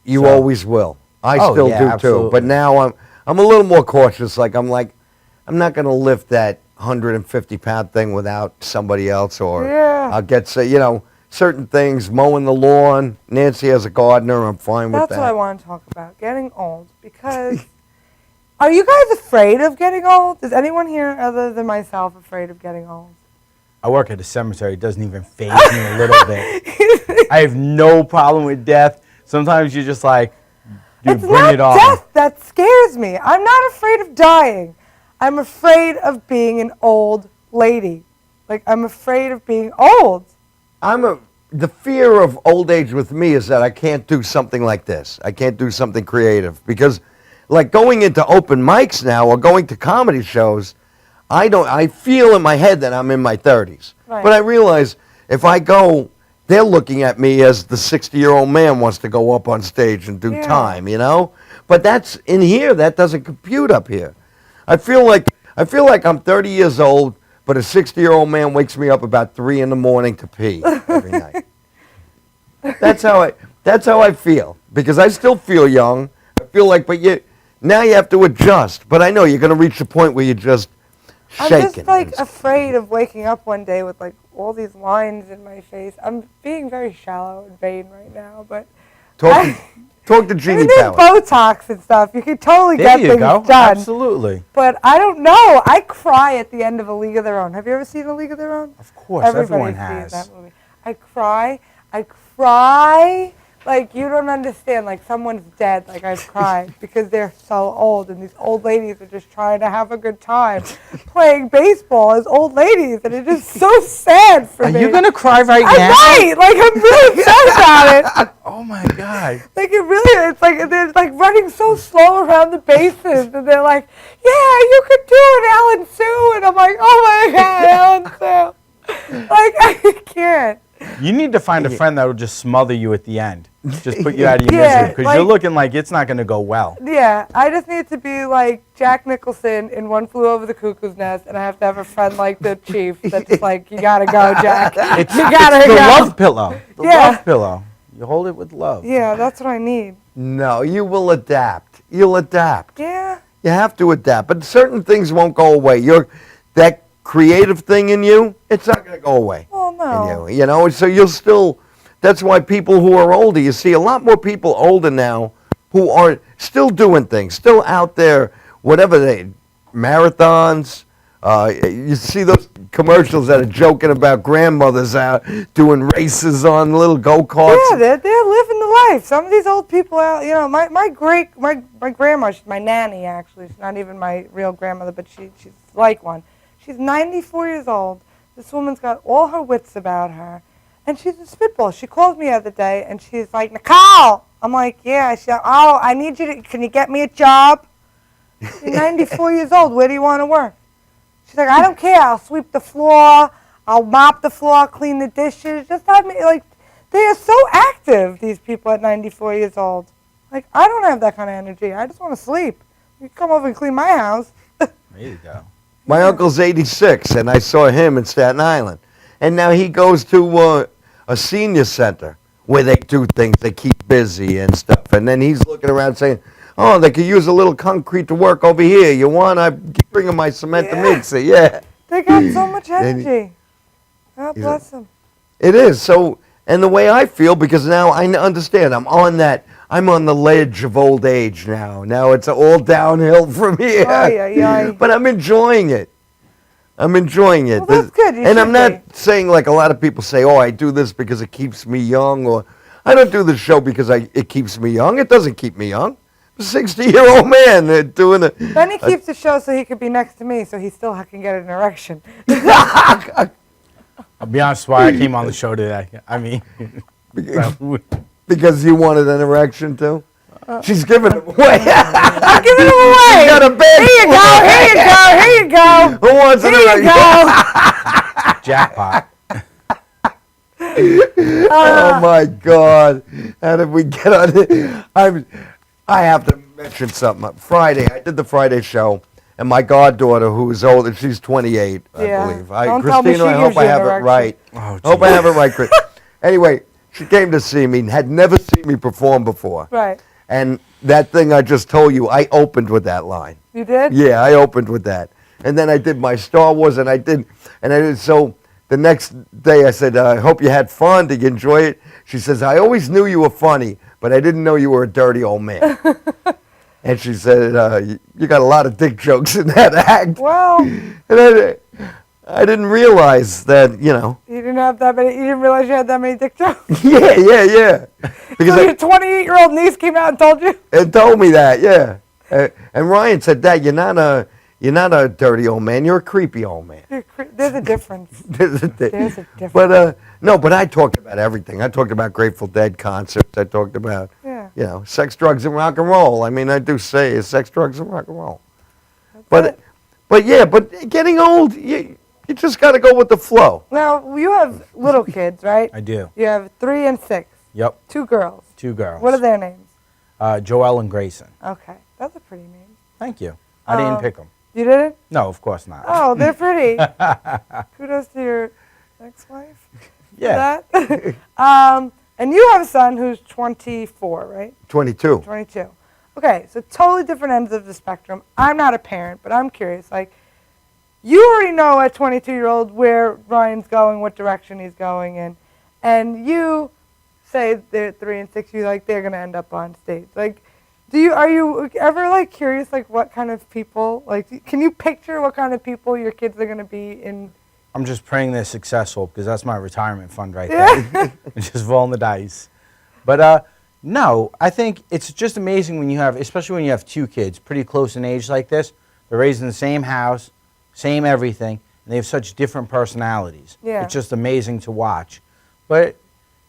You always will. I still do absolutely. too. But now I'm a little more cautious. I'm not going to lift that 150-pound thing without somebody else, or I'll get certain things, mowing the lawn. Nancy has a gardener. I'm fine with that. That's what I want to talk about, getting old. Because are you guys afraid of getting old? Is anyone here other than myself afraid of getting old? I work at a cemetery. It doesn't even faze me a little bit. I have no problem with death. Sometimes you're just like, dude, it's bring not it on. death that scares me. I'm not afraid of dying. I'm afraid of being an old lady. Like, I'm afraid of being old. The fear of old age with me is that I can't do something like this. I can't do something creative because, like, going into open mics now or going to comedy shows, I feel in my head that I'm in my 30s. Right. But I realize if I go, they're looking at me as the 60-year-old man wants to go up on stage and do time, But that's in here. That doesn't compute up here. I feel like I'm 30 years old, but a 60-year-old man wakes me up about 3 in the morning to pee every night. That's how I feel, because I still feel young. I feel like, but now you have to adjust. But I know you're going to reach the point where you're just shaking. I'm just like afraid of waking up one day with like all these lines in my face. I'm being very shallow and vain right now, but talk to Jeannie there's Power. Botox and stuff. You can totally There get you things go. done. Absolutely. But I don't know. I cry at the end of A League of Their Own. Have you ever seen A League of Their Own? Of course, everyone sees has. that movie. I cry. Like, you don't understand. Like, someone's dead. Like, I've cried because they're so old, and these old ladies are just trying to have a good time playing baseball as old ladies, and it's just so sad for me. Are you going to cry right now? I might. Like, I'm really upset about it. Oh, my God. Like, it's like, they're, like, running so slow around the bases, and they're like, yeah, you could do it, Alan Sue. And I'm like, oh, my God, Alan Sue. Like, I can't. You need to find a friend that will just smother you at the end. Just put you out of your Yeah, misery, because like- you're looking like it's not going to go well. Yeah, I just need to be like Jack Nicholson in One Flew Over the Cuckoo's Nest, and I have to have a friend like the Chief that's like, you gotta go, Jack. It's, you gotta it's the go. love pillow. The Yeah. love pillow. You hold it with love. Yeah, that's what I need. No, you will adapt. You'll adapt. Yeah. You have to adapt, but certain things won't go away. That creative thing in you, it's not going to go away. Well, no. You know, so you'll still. That's why people who are older, you see a lot more people older now who are still doing things, still out there, whatever marathons. You see those commercials that are joking about grandmothers out doing races on little go-karts. Yeah, they're living the life. Some of these old people out, you know, my grandma, she's my nanny actually. She's not even my real grandmother, but she's like one. She's 94 years old. This woman's got all her wits about her. And she's a spitball. She called me the other day, and she's like, Nicole! I'm like, yeah. She's like, oh, I need you to, can you get me a job? You're 94 years old. Where do you want to work? She's like, I don't care. I'll sweep the floor. I'll mop the floor, clean the dishes. Just have me, like, they are so active, these people at 94 years old. Like, I don't have that kind of energy. I just want to sleep. You come over and clean my house. There you go. My uncle's 86, and I saw him in Staten Island. And now he goes to a senior center where they do things, they keep busy and stuff. And then he's looking around saying, oh, they could use a little concrete to work over here. You want? I bring him my cement to mix it. Yeah. They got so much energy. God bless them. It is. So, and the way I feel, because now I understand, I'm on the ledge of old age now. Now it's all downhill from here. But I'm enjoying it. I'm enjoying it. Well, that's good. You and I'm should not saying like a lot of people say, oh, I do this because it keeps me young, or I don't do the show because it keeps me young. It doesn't keep me young. I'm a 60-year-old man doing it. Then he keeps the show so he could be next to me so he still can get an erection. I'll be honest, why I came on the show today. I mean, because you wanted an erection too? She's giving them away. I'm giving them away. You got a big. Here you go. Here you go. Here you go. Who wants an erection? Here you go. Jackpot. Oh my God! How did we get on it? I have to mention something. Friday, I did the Friday show, and my goddaughter, who is older, she's 28, I believe. Don't tell me Christina, she I hope gives I you have an it erection. right. Oh, I hope I have it right, Chris. Anyway, she came to see me, had never seen me perform before. Right. And that thing I just told you, I opened with that line. You did? Yeah, I opened with that. And then I did my Star Wars, and I did, so the next day I said, I hope you had fun. Did you enjoy it? She says, I always knew you were funny, but I didn't know you were a dirty old man. And she said, you got a lot of dick jokes in that act. Well. And I didn't realize that, you know. You didn't have that many. You didn't realize you had that many dick jokes. Yeah. Because so your 28-year-old niece came out and told you. It told me that, yeah. And Ryan said, Dad, you're not a dirty old man. You're a creepy old man. There's a difference. There's a difference. But no, but I talked about everything. I talked about Grateful Dead concerts. I talked about, sex, drugs, and rock and roll. I mean, I do say sex, drugs, and rock and roll. But getting old, you just got to go with the flow. Now, you have little kids, right? I do. You have 3 and 6. Yep. 2 girls. 2 girls. What are their names? Joelle and Grayson. Okay. That's a pretty name. Thank you. I didn't pick them. You didn't? No, of course not. Oh, they're pretty. Kudos to your ex-wife. Yeah. For that. And you have a son who's 24, right? 22. 22. Okay, so totally different ends of the spectrum. I'm not a parent, but I'm curious. Like, you already know at 22-year-old where Ryan's going, what direction he's going in, and you say they're 3 and 6, you like they're gonna end up on stage. Like, are you ever like curious, like what kind of people? Like, can you picture what kind of people your kids are gonna be in? I'm just praying they're successful because that's my retirement fund right there. Just rolling the dice. But no, I think it's just amazing when you have, especially when you have 2 kids pretty close in age like this. They're raised in the same house, same everything, and they have such different personalities. Yeah. It's just amazing to watch. But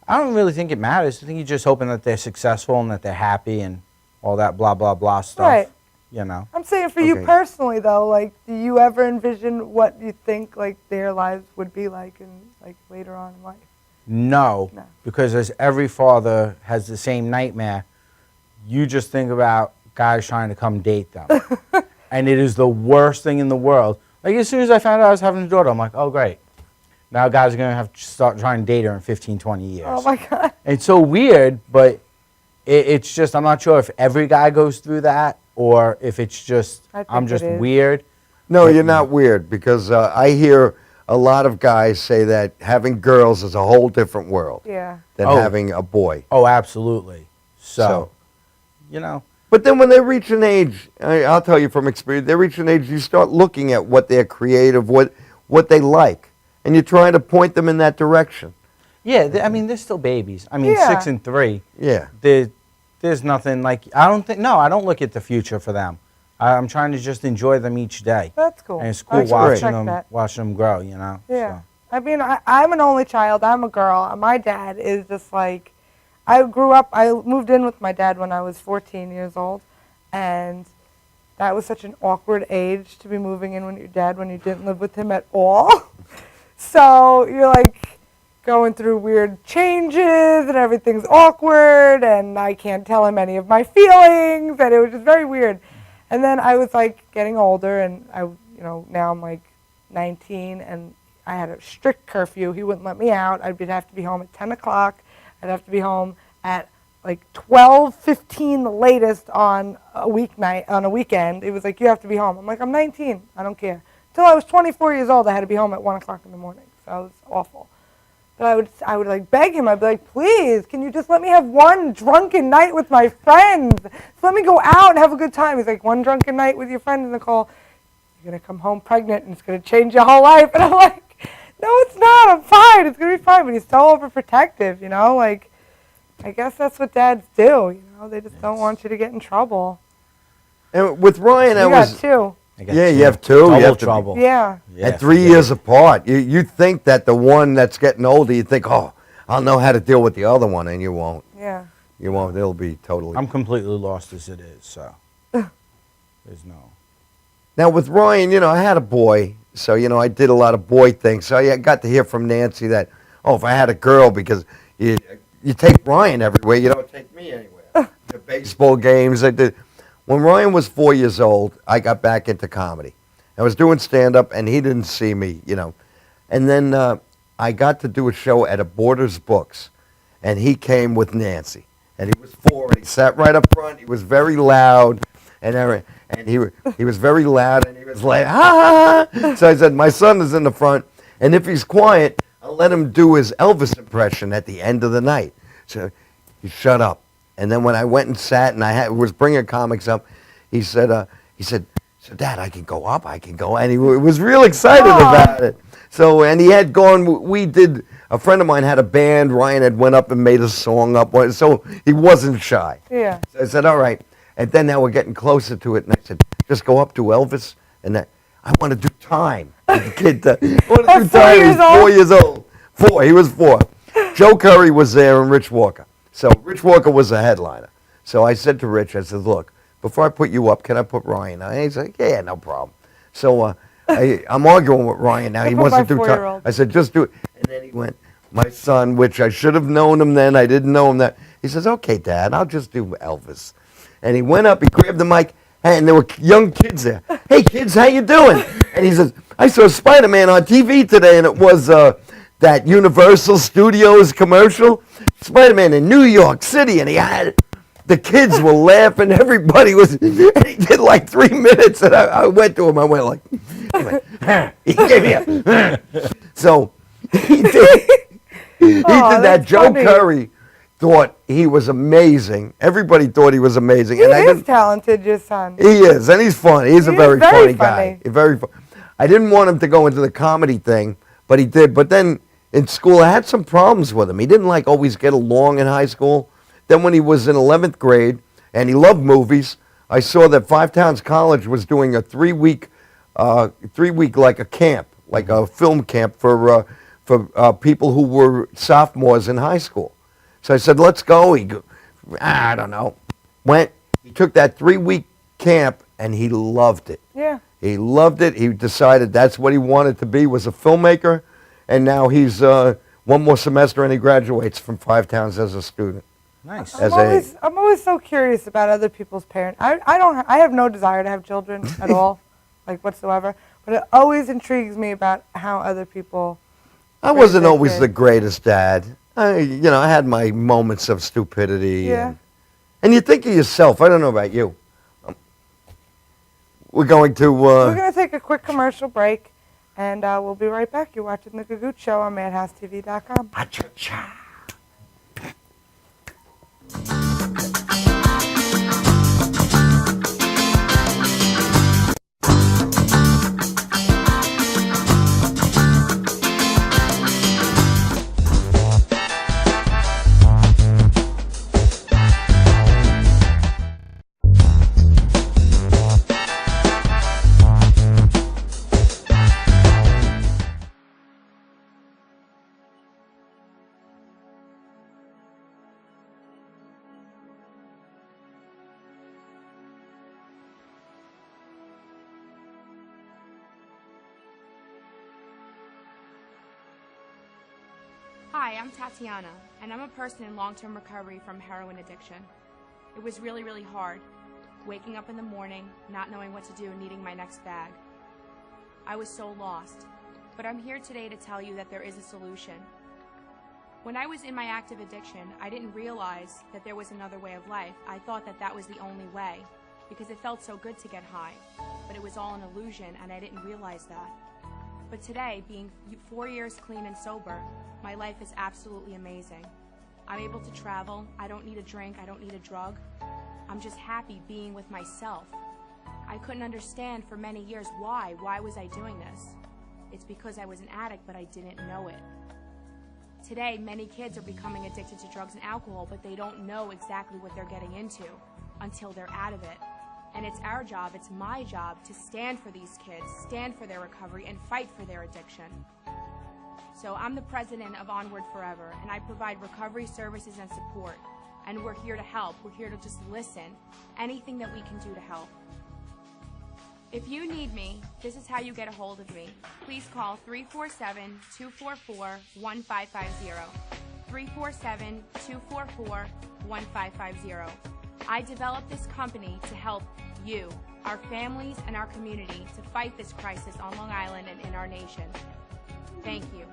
I don't really think it matters. I think you're just hoping that they're successful and that they're happy and all that blah, blah, blah stuff. Right. You know. I'm saying for you personally, though, like, do you ever envision what you think, like, their lives would be like in, like, later on in life? No, because as every father has the same nightmare, you just think about guys trying to come date them. And it is the worst thing in the world. Like, as soon as I found out I was having a daughter, I'm like, oh, great. Now guys are going to have to start trying to date her in 15, 20 years. Oh, my God. And it's so weird, but it's just, I'm not sure if every guy goes through that or if it's just, I'm just weird. No, you're not weird because I hear a lot of guys say that having girls is a whole different world than having a boy. Oh, absolutely. So, you know. But then when they reach an age, I'll tell you from experience, they reach an age, you start looking at what they're creative, what they like, and you're trying to point them in that direction. Yeah, I mean, they're still babies. I mean, 6 and 3. Yeah. There's nothing like, I don't look at the future for them. I'm trying to just enjoy them each day. That's cool. And it's cool watching them grow, you know. Yeah. So. I mean, I'm an only child. I'm a girl. My dad is just like, I moved in with my dad when I was 14 years old, and that was such an awkward age to be moving in with your dad when you didn't live with him at all. So you're like going through weird changes and everything's awkward and I can't tell him any of my feelings and it was just very weird. And then I was like getting older and now I'm like 19 and I had a strict curfew. He wouldn't let me out. I'd have to be home at 10 o'clock. I'd have to be home at like 12:15 the latest on a weeknight, on a weekend. It was like, you have to be home. I'm like, I'm 19. I don't care. Until I was 24 years old, I had to be home at 1 o'clock in the morning. So it was awful. But I would like beg him. I'd be like, please, can you just let me have one drunken night with my friends? Just let me go out and have a good time. He's like, one drunken night with your friends, Nicole, you're going to come home pregnant and it's going to change your whole life. And I'm like, no, it's not. I'm fine. It's going to be fine. But he's so overprotective, you know? Like, I guess that's what dads do, you know? They just don't want you to get in trouble. And with Ryan, you got 2. Yeah, you have 2. Double you have trouble. Yeah. And 3 years apart. You think that the one that's getting older, you think, oh, I'll know how to deal with the other one, and you won't. Yeah. You won't. It'll be totally. I'm completely lost as it is, so there's no. Now, with Ryan, I had a boy, so, I did a lot of boy things. So I got to hear from Nancy that, oh, if I had a girl, because you take Ryan everywhere, you don't take me anywhere. The baseball games, I did. When Ryan was 4 years old, I got back into comedy. I was doing stand-up, and he didn't see me, And then I got to do a show at a Borders Books, and he came with Nancy. And he was 4, and he sat right up front. He was very loud, and he was very loud, and he was like, ha, ha, ha. So I said, my son is in the front, and if he's quiet, I'll let him do his Elvis impression at the end of the night. So he shut up. And then when I went and sat and I was bringing comics up, he said, so Dad, I can go up, I can go. And he was real excited about it. So, and he had gone, a friend of mine had a band, Ryan had went up and made a song up, so he wasn't shy. Yeah. So I said, all right. And then now we're getting closer to it, and I said, just go up to Elvis, and I want to do time. The kid, I want to do time. He was 4 years old. 4, he was 4. Joe Curry was there and Rich Walker. So Rich Walker was a headliner. So I said to Rich, I said, look, before I put you up, can I put Ryan on? And he's like, yeah, no problem. So I'm arguing with Ryan now. He wants to do time. I said, just do it. And then he went, my son, which I should have known him then. I didn't know him then. He says, okay, Dad, I'll just do Elvis. And he went up, he grabbed the mic, and there were young kids there. Hey, kids, how you doing? And he says, I saw Spider-Man on TV today, and it was that Universal Studios commercial. Spider-Man in New York City, and he had the kids were laughing. Everybody was. And he did like 3 minutes, and I went to him. I went like, he gave me a. So he did. He did that. Joe funny. Curry thought he was amazing. Everybody thought he was amazing. He and is talented, your son. He is, and he's funny. He's a very funny guy. funny. Very funny. I didn't want him to go into the comedy thing, but he did. But then in school, I had some problems with him. He didn't like always get along in high school. Then when he was in 11th grade, and he loved movies, I saw that Five Towns College was doing a 3-week like a camp, like a film camp for people who were sophomores in high school. So I said, let's go. I don't know. Went, he took that 3-week camp, and he loved it. Yeah. He loved it. He decided that's what he wanted to be, was a filmmaker. And now he's one more semester, and he graduates from Five Towns as a student. Nice. I'm always so curious about other people's parents. I have no desire to have children at all, like whatsoever. But it always intrigues me about how other people. I wasn't always the greatest dad. I had my moments of stupidity. Yeah. And you think of yourself. I don't know about you. We're going to. We're going to take a quick commercial break, and we'll be right back. You're watching the Gagootz Show on MadhouseTV.com. Cha-cha-cha. Hi, I'm Tatiana, and I'm a person in long-term recovery from heroin addiction. It was really, really hard, waking up in the morning, not knowing what to do, needing my next bag. I was so lost, but I'm here today to tell you that there is a solution. When I was in my active addiction, I didn't realize that there was another way of life. I thought that that was the only way, because it felt so good to get high, but it was all an illusion, and I didn't realize that. But today, being 4 years clean and sober, my life is absolutely amazing. I'm able to travel, I don't need a drink, I don't need a drug. I'm just happy being with myself. I couldn't understand for many years why was I doing this? It's because I was an addict, but I didn't know it. Today, many kids are becoming addicted to drugs and alcohol, but they don't know exactly what they're getting into until they're out of it. And it's our job, it's my job, to stand for these kids, stand for their recovery, and fight for their addiction. So I'm the president of Onward Forever, and I provide recovery services and support. And we're here to help. We're here to just listen. Anything that we can do to help. If you need me, this is how you get a hold of me. Please call 347-244-1550. 347-244-1550. I developed this company to help you, our families, and our community to fight this crisis on Long Island and in our nation. Thank you.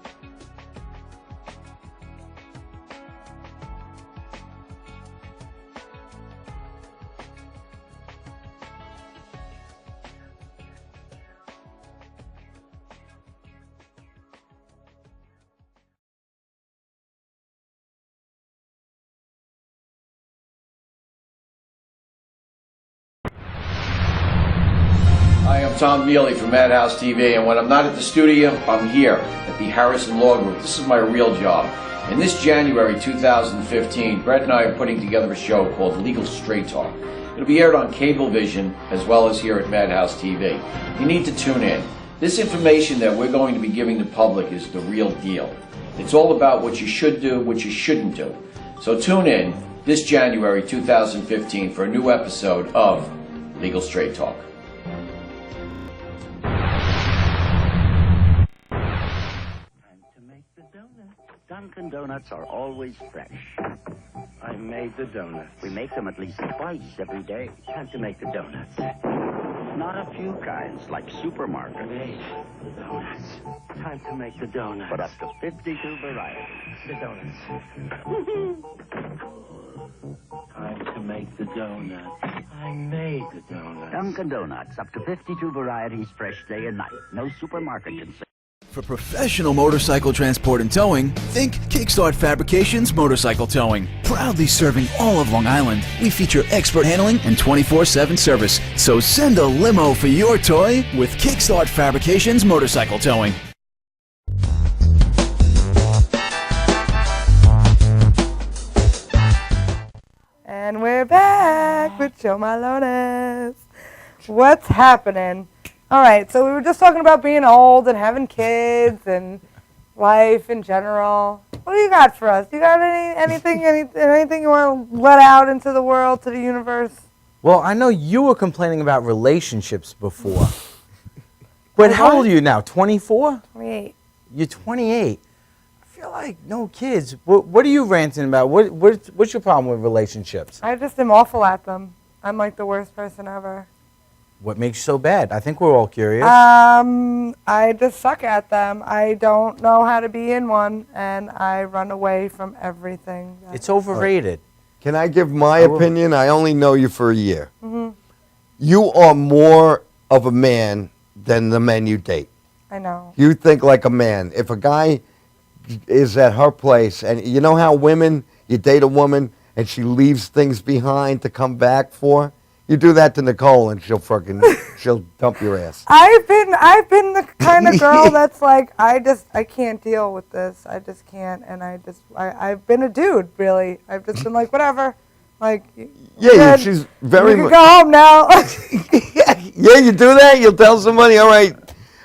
Hi, I'm Tom Mealy from Madhouse TV, and when I'm not at the studio, I'm here at the Harrison Law Group. This is my real job. And this January 2015, Brett and I are putting together a show called Legal Straight Talk. It'll be aired on Cablevision as well as here at Madhouse TV. You need to tune in. This information that we're going to be giving the public is the real deal. It's all about what you should do, what you shouldn't do. So tune in this January 2015 for a new episode of Legal Straight Talk. Dunkin' Donuts are always fresh. I made the donuts. We make them at least twice every day. Time to make the donuts. Not a few kinds, like supermarket. Made the donuts. Time to make the donuts. But up to 52 varieties. The donuts. Time to make the donuts. I made the donuts. Dunkin' Donuts, up to 52 varieties, fresh day and night. No supermarket can say. For professional motorcycle transport and towing, think Kickstart Fabrications Motorcycle Towing. Proudly serving all of Long Island, we feature expert handling and 24/7 service. So send a limo for your toy with Kickstart Fabrications Motorcycle Towing. And we're back with Joe Malones. What's happening? All right, so we were just talking about being old and having kids and life in general. What do you got for us? You got anything you want to let out into the world, to the universe? Well, I know you were complaining about relationships before. But how old are you now? 24? 28. You're 28. I feel like no kids. What are you ranting about? What's your problem with relationships? I just am awful at them. I'm like the worst person ever. What makes you so bad? I think we're all curious. I just suck at them. I don't know how to be in one, and I run away from everything. It's overrated. Can I give my opinion? I only know you for a year. Mm-hmm. You are more of a man than the men you date. I know. You think like a man. If a guy is at her place, and you know how women, you date a woman, and she leaves things behind to come back for? You do that to Nicole, and she'll dump your ass. I've been the kind of girl that's like, I can't deal with this. I just can't, and I've been a dude, really. I've just been like, whatever. Like, yeah, she's very. You can go home now. Yeah, you do that. You'll tell somebody, all right,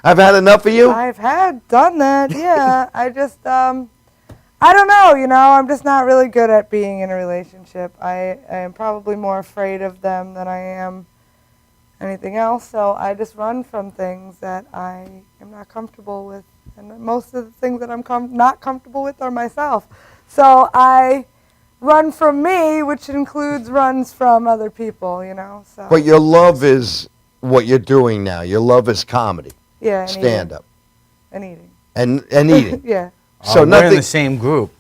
I've had enough of you. I've done that. Yeah, I don't know, I'm just not really good at being in a relationship. I am probably more afraid of them than I am anything else, so I just run from things that I am not comfortable with, and most of the things that I'm not comfortable with are myself. So I run from me, which includes runs from other people, So. But your love is what you're doing now. Your love is comedy. Yeah, and stand-up. And eating. And eating. Yeah. So we're nothing in the same group.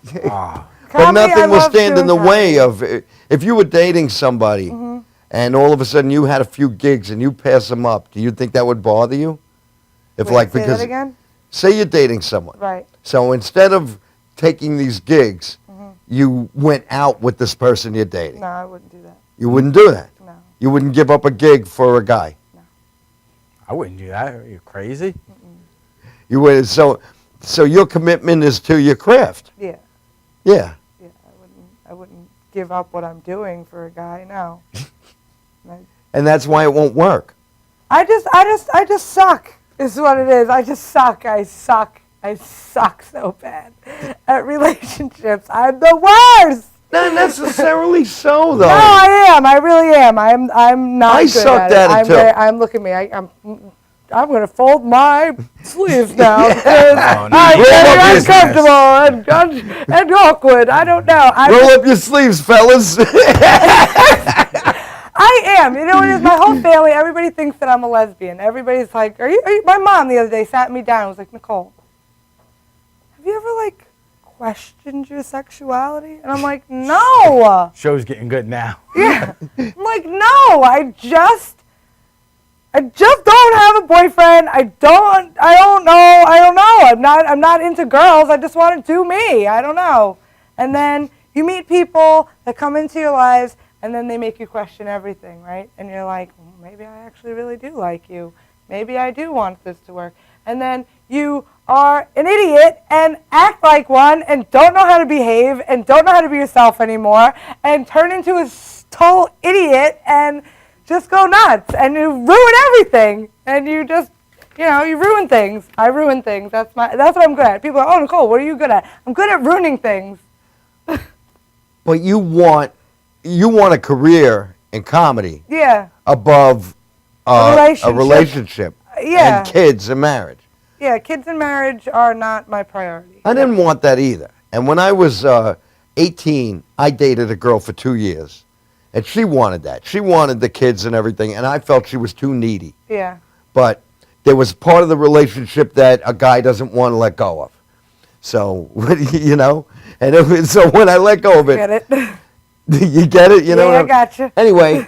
But nothing will stand in the way of, if you were dating somebody and all of a sudden you had a few gigs and you pass them up, do you think that would bother you? If Wait, say that again? Say you're dating someone. Right. So instead of taking these gigs, you went out with this person you're dating. No, I wouldn't do that. You wouldn't do that? No. You wouldn't give up a gig for a guy? No. I wouldn't do that. Are you crazy? You would. So your commitment is to your craft. Yeah. Yeah. Yeah, I wouldn't give up what I'm doing for a guy. No. And that's why it won't work. I just suck. Is what it is. I just suck. I suck so bad at relationships. I'm the worst. Not necessarily so, though. No, I am. I really am. I'm not. I good sucked at it. too. Look at me. I'm going to fold my sleeves now because I'm very uncomfortable and awkward. I don't know. Roll up your sleeves, fellas. I am. You know what it is? My whole family, everybody thinks that I'm a lesbian. Everybody's like, are you? My mom the other day sat me down and was like, Nicole, have you ever, questioned your sexuality? And I'm like, no. Show's getting good now. Yeah. I'm like, no, I just don't have a boyfriend. I don't know. I'm not into girls. I just want to do me. I don't know. And then you meet people that come into your lives and then they make you question everything, right? And you're like, maybe I actually really do like you. Maybe I do want this to work. And then you are an idiot and act like one and don't know how to behave and don't know how to be yourself anymore and turn into a total idiot and just go nuts, and you ruin everything, and you just, you ruin things. I ruin things. That's what I'm good at. People are, oh, Nicole, what are you good at? I'm good at ruining things. But you want a career in comedy. Yeah. Above a relationship. Yeah. And kids and marriage. Yeah, kids and marriage are not my priority. I didn't want that either. And when I was 18, I dated a girl for 2 years. And she wanted that. She wanted the kids and everything, and I felt she was too needy. Yeah. But there was part of the relationship that a guy doesn't want to let go of. So, you know, and so when I let go of it. Get it? You get it? You know. Yeah, I gotcha. Anyway,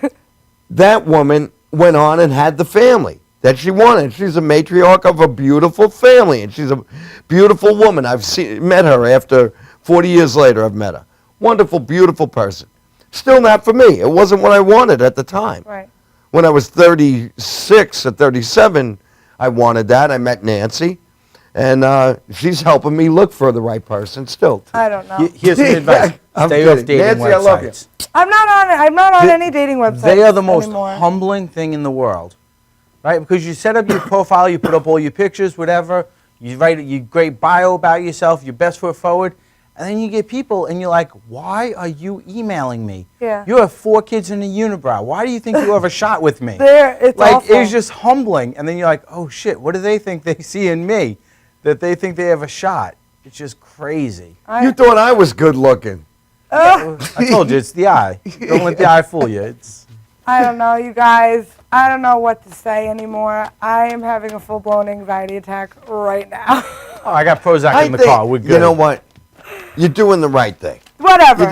that woman went on and had the family that she wanted. She's a matriarch of a beautiful family, and she's a beautiful woman. I've met her after 40 years later. I've met her. Wonderful, beautiful person. Still not for me. It wasn't what I wanted at the time. Right. When I was 36 or 37, I wanted that. I met Nancy, and she's helping me look for the right person still. I don't know. Here's some advice. I'm Stay kidding. off dating Nancy, websites. I love you. I'm not on any dating websites They are the most anymore. humbling thing in the world, right? Because you set up your profile, you put up all your pictures, whatever. You write your great bio about yourself, your best foot forward, and then you get people, and you're like, "Why are you emailing me? Yeah. You have 4 kids in a unibrow. Why do you think you have a shot with me?" It's like awful. it's just humbling, and then you're like, "Oh shit, what do they think they see in me that they think they have a shot?" It's just crazy. You thought I was good looking. I told you, it's the eye. Don't let the eye fool you. I don't know, you guys. I don't know what to say anymore. I am having a full-blown anxiety attack right now. Oh, I got Prozac in the car. We're good. You know what? You're doing the right thing. Whatever.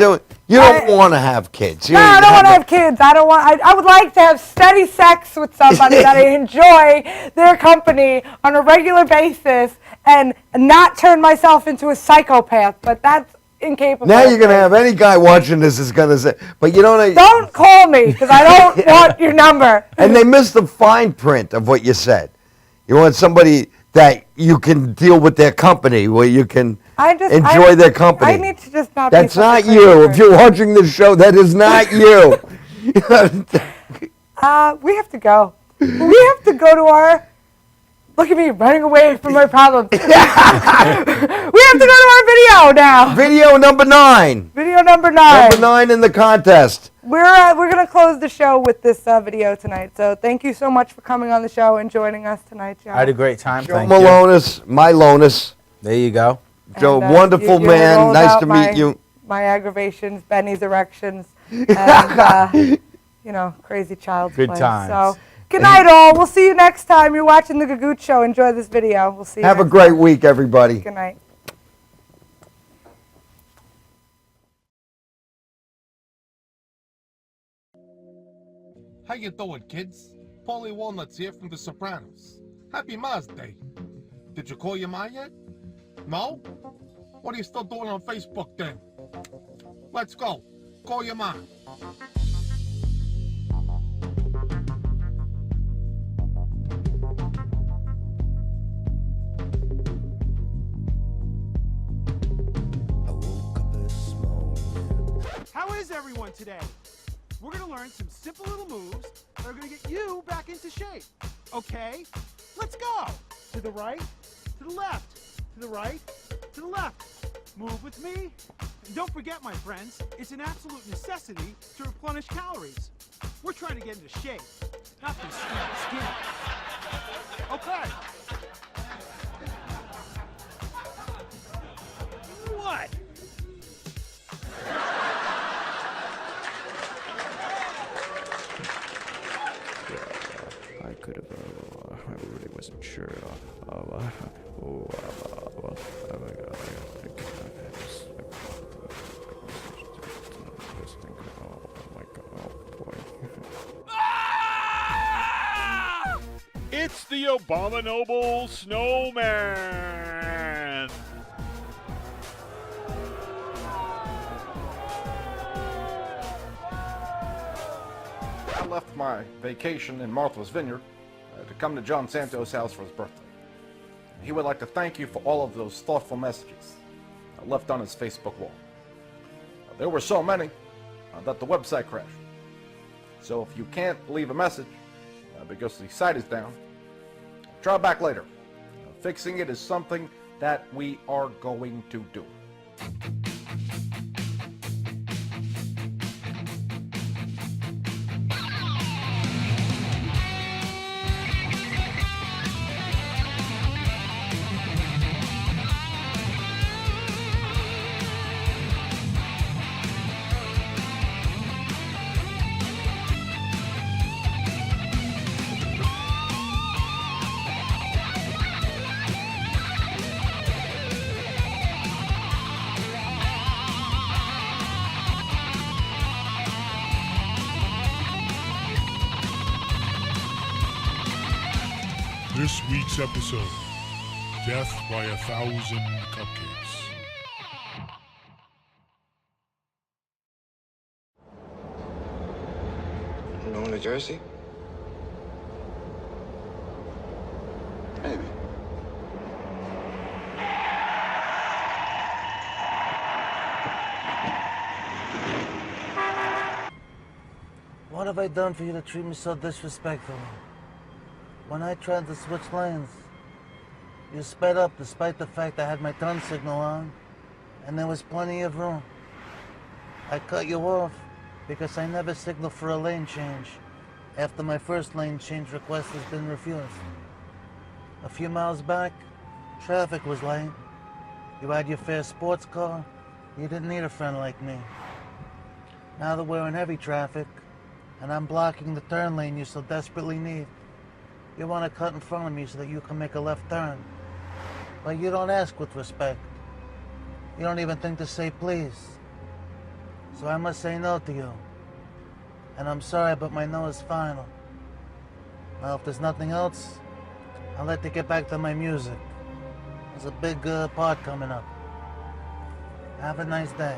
You don't want to have kids. No, I don't want to have kids. I would like to have steady sex with somebody that I enjoy their company on a regular basis and not turn myself into a psychopath. But that's incapable. Now you're going to have any guy watching this is going to say, but you don't. Don't call me because I don't want your number. And they missed the fine print of what you said. You want somebody that you can deal with their company, where you can enjoy their company. I need to just not That's be such a not crazy you. If person. you're watching this show, that is not you. We have to go. We have to go to our... Look at me running away from my problems. We have to go to our video now. Video number 9. Video number 9. Number 9 in the contest. We're going to close the show with this video tonight. So thank you so much for coming on the show and joining us tonight, Joe. I had a great time. Joe Thank Malonis, my Lonus. There you go. Joe, And, wonderful you man. know Nice about to meet you. My aggravations, Benny's erections, and, crazy child's Good play. times. So, good night, all. We'll see you next time. You're watching The Gagootz Show. Enjoy this video. We'll see you Have a next great time. week, everybody. Good night. How you doing, kids? Paulie Walnuts here from The Sopranos. Happy Mother's Day. Did you call your mom yet? No? What are you still doing on Facebook then? Let's go. Call your mom. How is everyone today? We're going to learn some simple little moves that are going to get you back into shape. Okay? Let's go. To the right, to the left, to the right, to the left. Move with me. And don't forget, my friends, it's an absolute necessity to replenish calories. We're trying to get into shape, not just skin. Okay. What? I could have, I really wasn't sure. Oh my god, It's the Abominable Snowman! I left my vacation in Martha's Vineyard to come to John Santos' house for his birthday. He would like to thank you for all of those thoughtful messages left on his Facebook wall. There were so many that the website crashed. So if you can't leave a message because the site is down, try back later. Fixing it is something that we are going to do. This week's episode, Death by 1,000 Cupcakes. You know New Jersey? Maybe. What have I done for you to treat me so disrespectfully? When I tried to switch lanes, you sped up despite the fact I had my turn signal on, and there was plenty of room. I cut you off because I never signaled for a lane change after my first lane change request has been refused. A few miles back, traffic was light. You had your fair sports car. You didn't need a friend like me. Now that we're in heavy traffic, and I'm blocking the turn lane you so desperately need, you want to cut in front of me so that you can make a left turn. But you don't ask with respect. You don't even think to say please. So I must say no to you. And I'm sorry, but my no is final. Well, if there's nothing else, I'll let you get back to my music. There's a big part coming up. Have a nice day.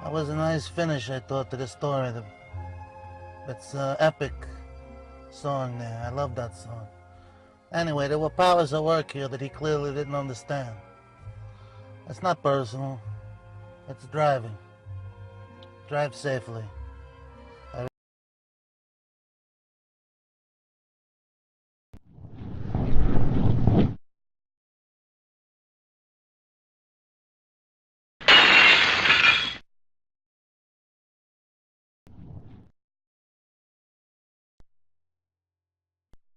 That was a nice finish, I thought, to the story. It's an epic song there. I love that song. Anyway, there were powers at work here that he clearly didn't understand. It's not personal. It's driving. Drive safely.